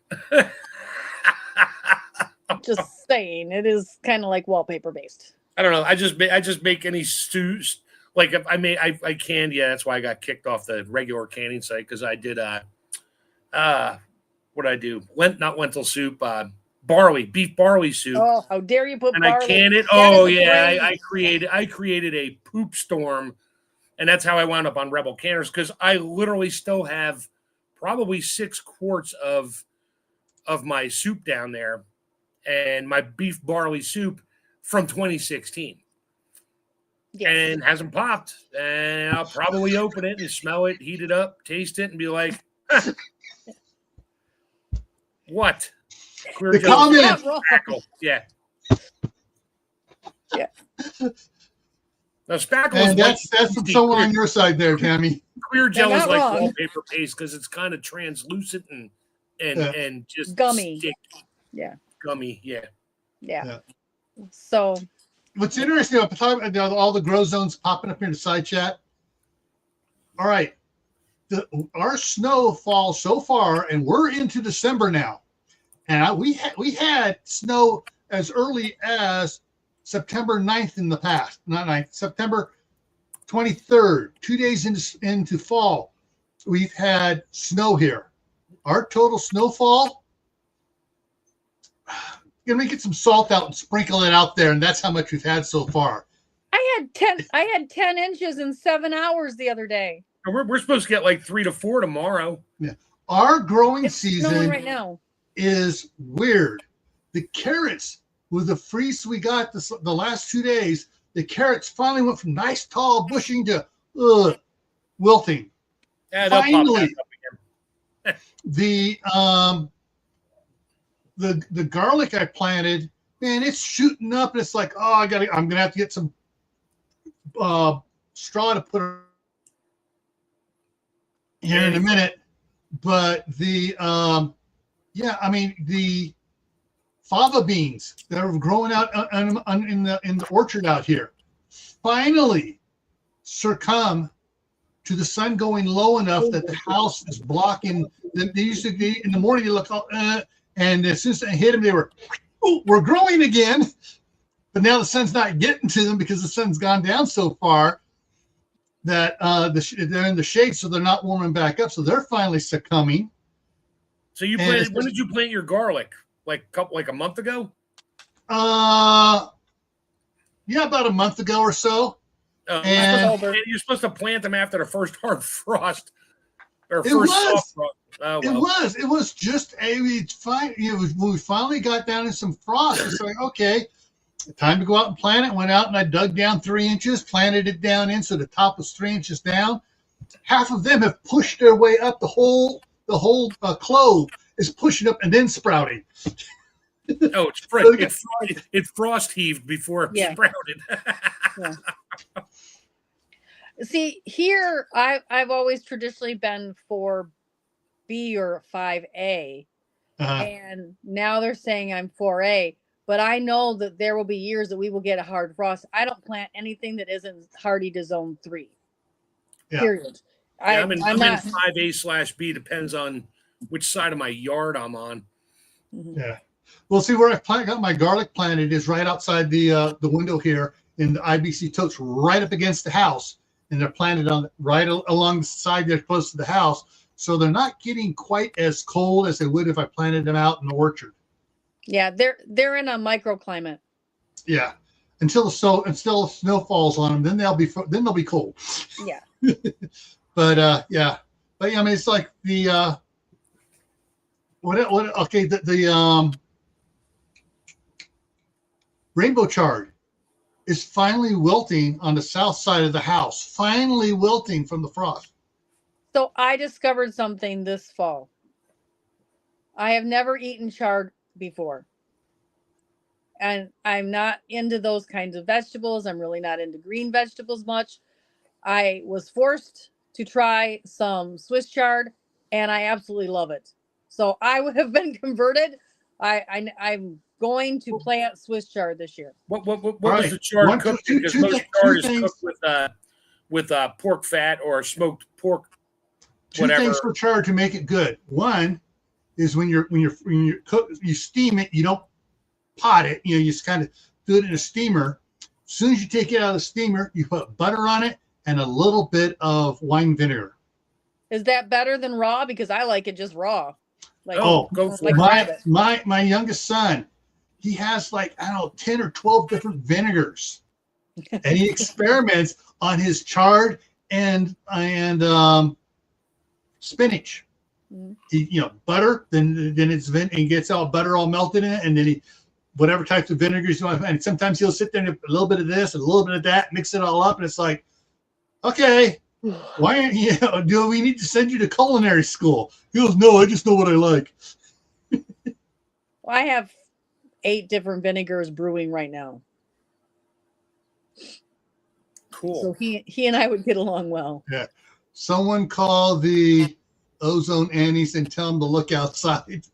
Just saying, it is kind of like wallpaper based. I don't know. I just make any stews. Like if I canned. Yeah, that's why I got kicked off the regular canning site, because I did what did I do? Not lentil soup. Beef barley soup. Oh, how dare you put and barley? I canned it. That Oh is a yeah, brain. I created a poop storm, and that's how I wound up on Rebel Canners, because I literally still have probably 6 quarts of my soup down there, and my beef barley soup from 2016. Yes. And hasn't popped. And I'll probably open it and smell it, heat it up, taste it, and be like, what? The comment. Not wrong. Yeah. Yeah. Now, spackle And is that's from someone on your side there, Tammy. Clear gel is not like wrong. wallpaper paste because it's kind of translucent and just Gummy. sticky. Yeah. Gummy, yeah. Yeah. So What's interesting, I'm talking about all the grow zones popping up here in the side chat. All right. Our snow falls so far, and we're into December now. And we had snow as early as September 9th in the past. Not 9th, September 23rd, 2 days into fall. We've had snow here. Our total snowfall, you're going to get some salt out and sprinkle it out there, and that's how much we've had so far. I had 10 inches in 7 hours the other day. We're supposed to get like 3 to 4 tomorrow. Yeah. Our growing It's snowing season right now. is weird. The carrots, with the freeze we got the last 2 days, the carrots finally went from nice tall bushing to wilting. Yeah, they'll pop Finally. back up again. The garlic I planted, man, it's shooting up, and it's like, I'm gonna have to get some straw to put here in a minute. But the fava beans that are growing out in the orchard out here finally succumb to the sun going low enough that the house is blocking. They used to be in the morning, you look, and as soon as I hit them, they were, we're growing again. But now the sun's not getting to them because the sun's gone down so far that they're in the shade, so they're not warming back up. So they're finally succumbing. So you planted? When did you plant your garlic? Like a month ago? Yeah, about a month ago or so. And you're supposed to plant them after the first hard frost or It first was. soft frost. Oh, well. It was just it's fine. We finally got down in some frost. It's like, okay, time to go out and plant it. Went out and I dug down 3 inches, planted it down in, so the top was 3 inches down. Half of them have pushed their way up. The whole clove is pushing up and then sprouting. Oh, it's frost heaved before it sprouted. Yeah. See, here I've always traditionally been for B or 5A, and now they're saying I'm 4A. But I know that there will be years that we will get a hard frost. I don't plant anything that isn't hardy to zone 3. Yeah. Period. Yeah, I'm in 5A/B. Depends on which side of my yard I'm on. Yeah. Well, see where I got my garlic planted is right outside the window here in the IBC totes, right up against the house, and they're planted on right along the side there close to the house, so they're not getting quite as cold as they would if I planted them out in the orchard. Yeah, they're in a microclimate. Yeah, until snow falls on them, then they'll be cold. Yeah. But I mean, it's like the rainbow chard is finally wilting on the south side of the house, finally wilting from the frost. So I discovered something this fall. I have never eaten chard before. And I'm not into those kinds of vegetables. I'm really not into green vegetables much. I was forced to try some Swiss chard, and I absolutely love it. So I would have been converted. I'm going to plant Swiss chard this year. What was the chard cooked? Because most chard is cooked with pork fat or smoked pork. Whatever. 2 things for chard to make it good. One is when you cook, you steam it. You don't pot it. You just kind of do it in a steamer. As soon as you take it out of the steamer, you put butter on it and a little bit of wine vinegar. Is that better than raw? Because I like it just raw. Like, Oh, go for like it. my youngest son, he has like, I don't know, 10 or 12 different vinegars. And he experiments on his chard and spinach. Mm. He, butter, then he gets all butter all melted in it, and then he whatever types of vinegars you want. And sometimes he'll sit there and a little bit of this and a little bit of that, mix it all up, and it's like, okay, why aren't you? Do we need to send you to culinary school? He goes, no, I just know what I like. Well, I have 8 different vinegars brewing right now. Cool. So he and I would get along well. Yeah. Someone call the Ozone Annies and tell them to look outside.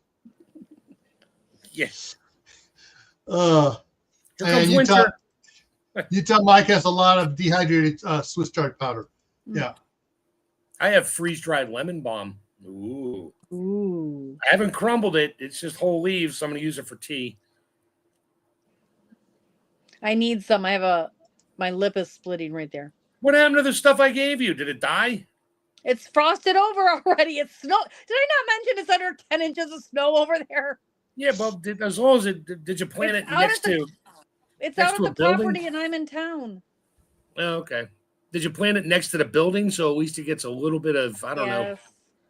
Yes. And Here comes you winter. you tell Mike has a lot of dehydrated Swiss chard powder. Yeah. I have freeze-dried lemon balm. Ooh. Ooh. I haven't crumbled it. It's just whole leaves, so I'm going to use it for tea. I need some. My lip is splitting right there. What happened to the stuff I gave you? Did it die? It's frosted over already. It's snow. Did I not mention it's under 10 inches of snow over there? Yeah, but as long as did you plant It's it out next at the- to? It's Next out to at a the building? property and I'm in town. Oh, okay. Did you plant it next to the building so at least it gets a little bit of I don't know?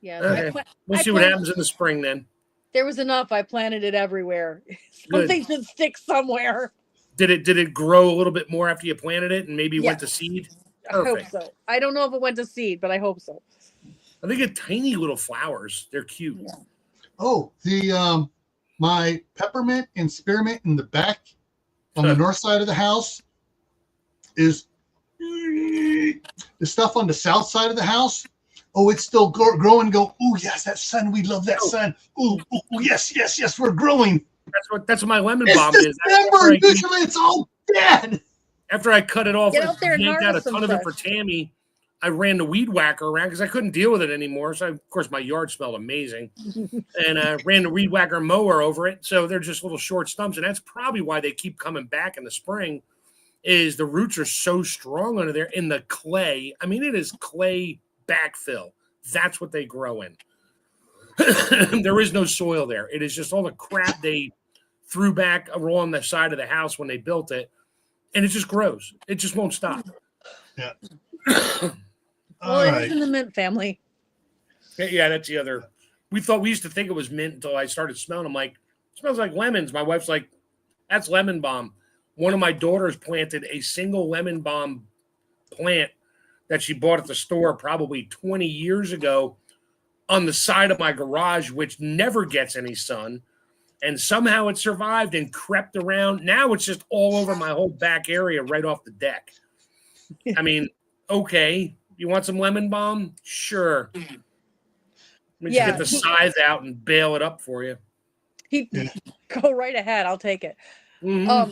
Yes. Okay. We'll I see what planted- happens in the spring then. There was enough. I planted it everywhere. Good. Something should stick somewhere. Did it grow a little bit more after you planted it and maybe went to Yes. seed? I hope Perfect. so. I don't know if it went to seed, but I hope so. I think it's tiny little flowers. They're cute. Yeah. Oh, the my peppermint and spearmint in the back on the north side of the house is the stuff on the south side of the house. Oh, it's still growing. Go, oh yes, that sun. We love that sun. Oh, yes, we're growing. That's what my lemon It's balm is. December. Usually it's all dead. After I cut it off, Get out there and yanked out a harvest some ton of it for fresh. Tammy. I ran the weed whacker around because I couldn't deal with it anymore. So, of course, my yard smelled amazing. And I ran the weed whacker mower over it. So they're just little short stumps. And that's probably why they keep coming back in the spring is the roots are so strong under there in the clay. I mean, it is clay backfill. That's what they grow in. There is no soil there. It is just all the crap they threw back along the side of the house when they built it. And it just grows. It just won't stop. Yeah. Well, All it right. is in the mint family. Yeah, that's the other. We used to think it was mint until I started smelling. I'm like, it smells like lemons. My wife's like, that's lemon balm. One of my daughters planted a single lemon balm plant that she bought at the store probably 20 years ago on the side of my garage, which never gets any sun. And somehow it survived and crept around. Now it's just all over my whole back area right off the deck. I mean, okay. You want some lemon balm? Sure. Let me just get the scythe out and bail it up for you. Go right ahead. I'll take it. Mhm.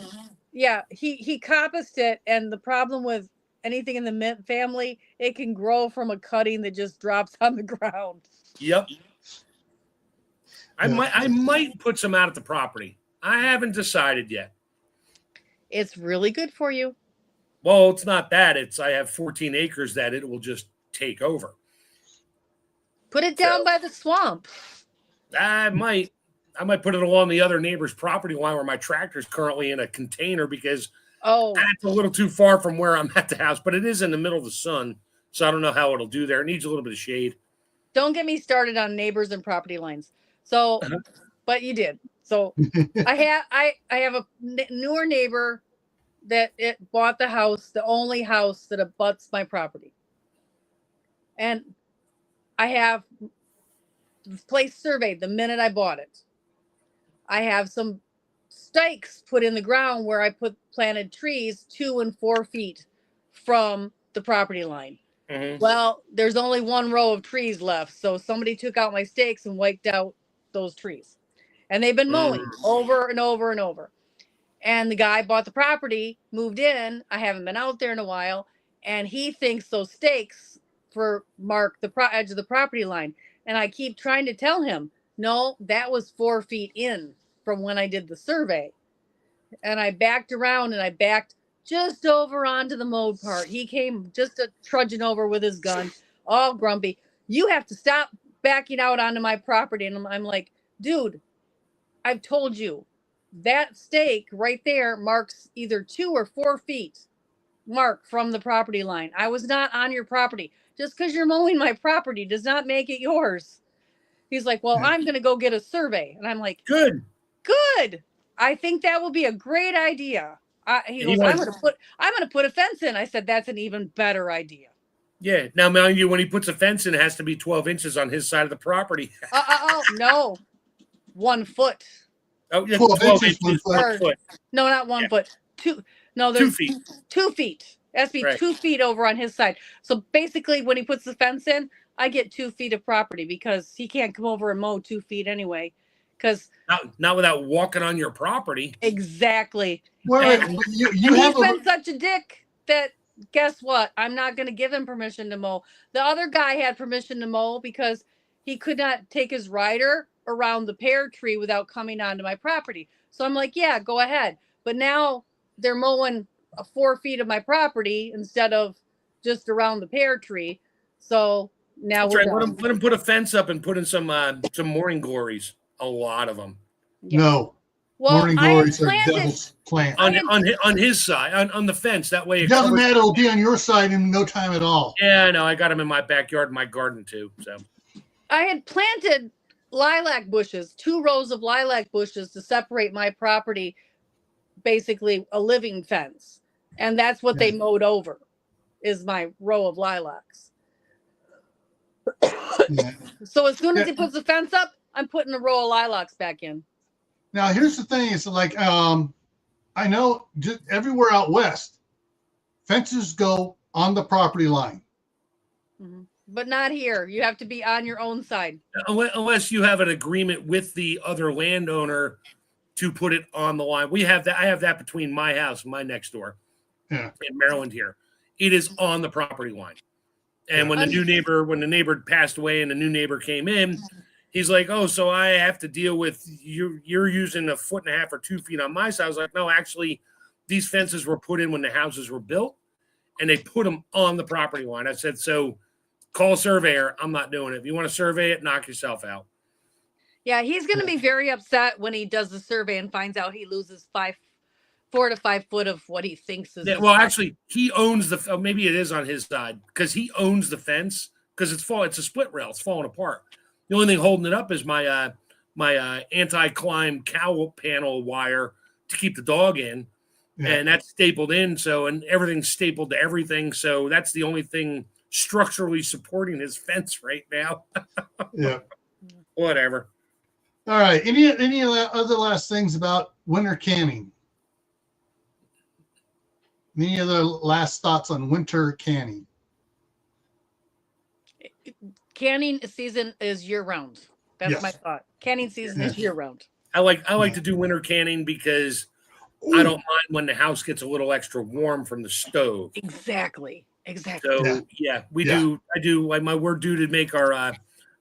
Yeah, he coppiced it, and the problem with anything in the mint family, it can grow from a cutting that just drops on the ground. Yep. I might put some out at the property. I haven't decided yet. It's really good for you. Well, it's not that. I have 14 acres that it will just take over. Put it down by the swamp. I might put it along the other neighbor's property line where my tractor's currently in a container because that's a little too far from where I'm at the house, but it is in the middle of the sun. So I don't know how it'll do there. It needs a little bit of shade. Don't get me started on neighbors and property lines. So, but you did. So I have a newer neighbor that it bought the house, the only house that abuts my property. And I have the place surveyed the minute I bought it. I have some stakes put in the ground where I planted trees 2 and 4 feet from the property line. Mm-hmm. Well, there's only 1 row of trees left. So somebody took out my stakes and wiped out those trees. And they've been mowing over and over and over. And the guy bought the property, moved in. I haven't been out there in a while. And he thinks those stakes mark the edge of the property line. And I keep trying to tell him, no, that was 4 feet in from when I did the survey. And I backed around and I backed just over onto the mowed part. He came just trudging over with his gun, all grumpy. you have to stop backing out onto my property. And I'm like, dude, I've told you that stake right there marks either 2 or 4 feet mark from the property line. I was not on your property. Just because you're mowing my property does not make it yours. He's like, well, I'm going to go get a survey. And I'm like, Good. I think that will be a great idea. He And he goes, wants- I'm going to put a fence in. I said, that's an even better idea. Yeah. Now, mind you, when he puts a fence in, it has to be 12 inches on his side of the property. No, 1 foot. Oh, yeah, 12 12 inches, inches, 1 1 foot. No, not 1 Yeah. foot. 2. No, 2 there's feet. 2 feet. It has to be Right. 2 feet over on his side. So basically, when he puts the fence in, I get 2 feet of property because he can't come over and mow 2 feet anyway. Because Not without walking on your property. exactly. Wait, And- you And have he's been such a dick that guess what? I'm not going to give him permission to mow. The other guy had permission to mow because he could not take his rider around the pear tree without coming onto my property. So I'm like, yeah, go ahead. But now they're mowing 4 feet of my property instead of just around the pear tree. So now That's we're right. done. Let him put a fence up and put in some morning glories. A lot of them no Well, morning I had glories are planted. devil's plant. on his side on the fence. That way, It it doesn't covers- matter. It'll be on your side in no time at all. Yeah, no, I got them in my backyard, my garden too. So I had planted lilac bushes, 2 rows of lilac bushes to separate my property, basically a living fence. And that's what they mowed over, is my row of lilacs. Yeah. So as soon as Yeah. he puts the fence up, I'm putting a row of lilacs back in. Now here's the thing: is like I know just everywhere out west, fences go on the property line. But not here. You have to be on your own side. unless you have an agreement with the other landowner to put it on the line, we have that. I have that between my house and my next door. Yeah. In Maryland here, it is on the property line. And when Yeah. when the neighbor passed away and the new neighbor came in, he's like, "Oh, so I have to deal with you. You're using 1.5 or 2 feet on my side." I was like, "No, actually, these fences were put in when the houses were built, and they put them on the property line." I said, "So call a surveyor. I'm not doing it. If you want to survey it, knock yourself out." Yeah, he's going to be very upset when he does the survey and finds out he loses 4 to 5 foot of what he thinks is. Yeah, well, actually, he owns the. Maybe it is on his side because he owns the fence because it's a split rail. It's falling apart. The only thing holding it up is my anti-climb cowl panel wire to keep the dog in, Yeah. and that's stapled in. So and everything's stapled to everything. So that's the only thing structurally supporting his fence right now. Yeah. Whatever. All right. Any other last things about winter canning? Any other last thoughts on winter canning? Canning season is year round. That's Yes. my thought. Canning season Yes. is year round. I like to do winter canning because I don't mind when the house gets a little extra warm from the stove. Exactly. So Yeah. we Yeah. do. I do. Like we're due to make our.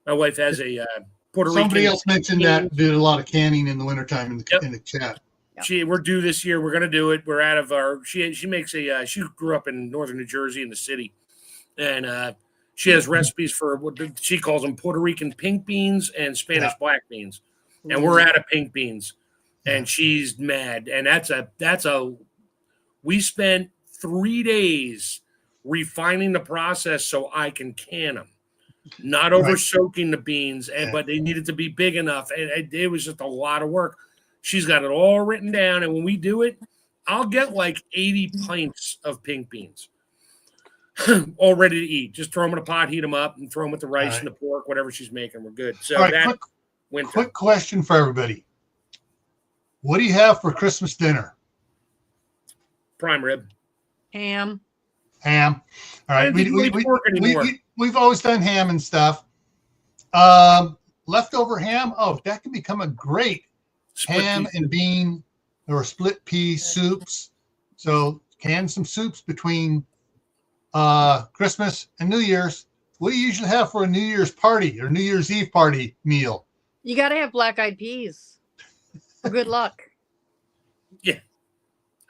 My wife has a Puerto Somebody Rican. else mentioned that did a lot of canning in the wintertime in the Yep. in the chat. We're due this year. We're gonna do it. We're out of our. She makes a. She grew up in northern New Jersey in the city, and she has recipes for what she calls them Puerto Rican pink beans and Spanish black beans, and we're out of pink beans, and she's mad. And that's a. We spent 3 days refining the process so I can can them. Not over soaking the beans, but they needed to be big enough, and it was just a lot of work. She's got it all written down, and when we do it, I'll get like 80 pints of pink beans, all ready to eat. Just throw them in a pot, heat them up, and throw them with the rice and the pork, whatever she's making. We're good. So All right, that winter. quick question for everybody. What do you have for Christmas dinner? Prime rib. Ham. Ham. All right. I don't think we eat pork anymore. We've always done ham and stuff. Leftover ham. Oh, that can become a great Split ham pea. and bean or split pea soups. So can some soups between Christmas and New Year's. What do you usually have for a New Year's party or New Year's Eve party meal? You got to have black-eyed peas. Good luck.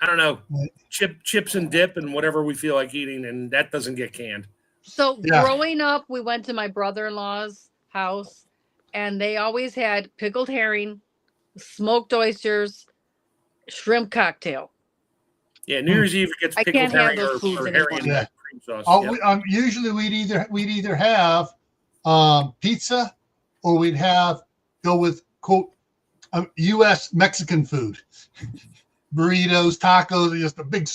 I don't know. What? Chips and dip and whatever we feel like eating, and that doesn't get canned. So Yeah. growing up, we went to my brother-in-law's house, and they always had pickled herring, smoked oysters, shrimp cocktail. Yeah, New Year's Eve it gets I pickled can't have herring those or foods herring anymore. and Yeah. cream sauce. Oh, Yep. usually we'd either have pizza, or we'd go with quote U.S. Mexican food, burritos, tacos, just a big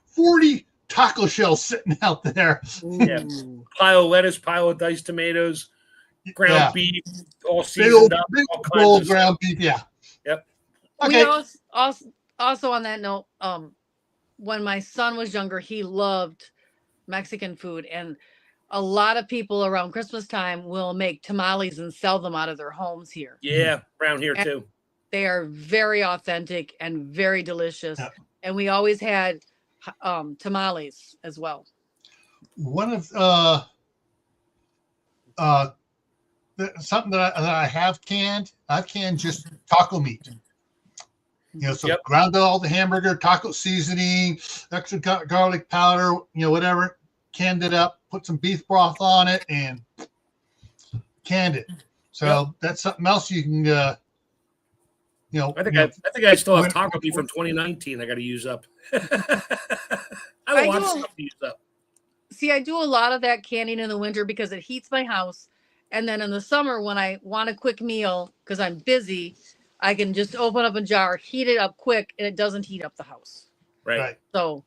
40 taco shells sitting out there. Yeah. Ooh. Pile of lettuce, pile of diced tomatoes, ground Yeah. beef, all Big old, seasoned up, big all bowl kinds of ground beef. Yeah. Yep. We Okay. also on that note, when my son was younger, he loved Mexican food, and a lot of people around Christmas time will make tamales and sell them out of their homes here. Yeah, around here And too. they are very authentic and very delicious. Yeah. And we always had tamales as well. One of something that I have canned. I've canned just taco meat. So Yep. ground all the hamburger, taco seasoning, extra garlic powder, whatever. Canned it up, put some beef broth on it, and canned it. So that's something else you can, I think I still have taco meat from 2019. I got to use up. I have a lot of stuff to use up. See, I do a lot of that canning in the winter because it heats my house. And then in the summer, when I want a quick meal, because I'm busy, I can just open up a jar, heat it up quick, and it doesn't heat up the house. Right. So,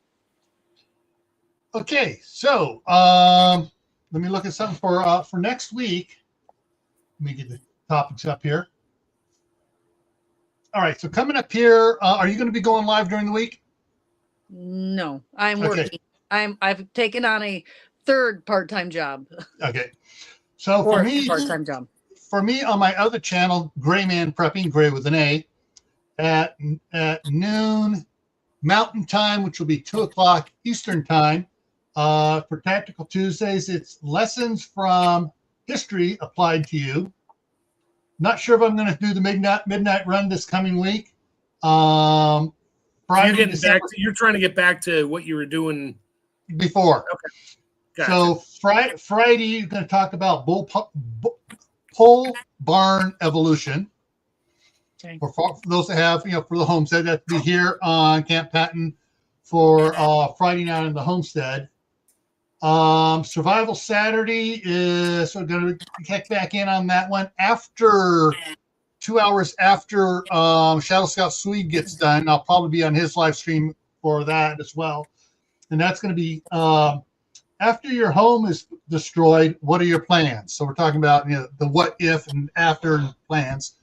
okay. So let me look at something for next week. Let me get the topics up here. All right. So coming up here, are you going to be going live during the week? no, I'm Okay. working. I've taken on a third part-time job. Okay. So Fourth for me, part-time job. on my other channel, Gray Man Prepping, Gray with an A, at noon Mountain Time, which will be 2:00 Eastern Time. For Tactical Tuesdays, it's lessons from history applied to you. Not sure if I'm going to do the midnight run this coming week. Friday, You're trying to get back to what you were doing before. Okay. Gotcha. So Friday, you're going to talk about pole barn evolution. Okay. For those that have, for the homestead, that be here on Camp Patton for Friday night on the homestead. Survival Saturday is, we're going to kick back in on that one after 2 hours after Shadow Scout Swede gets done. I'll probably be on his live stream for that as well. And that's going to be after your home is destroyed, what are your plans? So we're talking about the what if and after plans.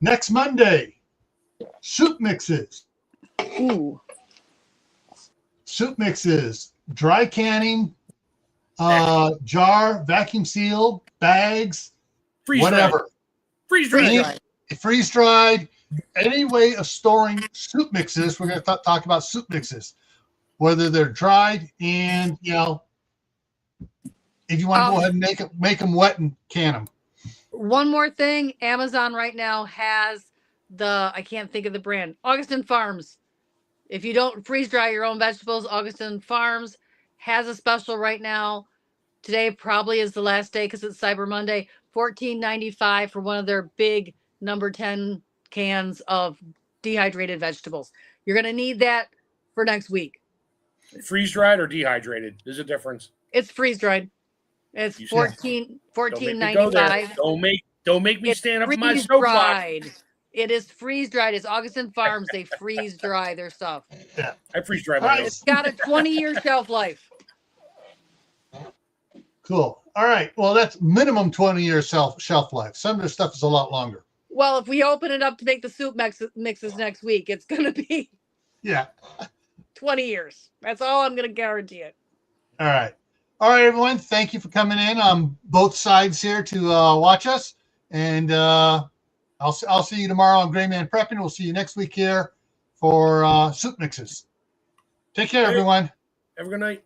Next Monday, soup mixes. Ooh. Soup mixes, dry canning, jar, vacuum sealed, bags, whatever. Freeze dried. Freeze dried. Any way of storing soup mixes. We're going to talk about soup mixes, whether they're dried and if you want to go ahead and make them wet and can them. One more thing, Amazon right now has I can't think of the brand, Augustin Farms. If you don't freeze dry your own vegetables, Augustin Farms has a special right now. Today probably is the last day because it's Cyber Monday. $14.95 for one of their big number 10 cans of dehydrated vegetables. You're going to need that for next week. Freeze dried or dehydrated? There's a difference. It's freeze dried. It's $14.95. Don't make me stand up in my Freeze soapbox. dried. It is freeze dried. It's Augustin Farms. They freeze dry their stuff. Yeah. I freeze dry my own. It's got a 20-year shelf life. Cool. All right. Well, that's minimum 20-year shelf life. Some of the stuff is a lot longer. Well, if we open it up to make the soup mixes next week, it's going to be 20 years. That's all I'm going to guarantee it. All right. All right, everyone. Thank you for coming in on both sides here to watch us. And I'll see you tomorrow on Gray Man Prepping. We'll see you next week here for soup mixes. Take care, everyone. Have a good night.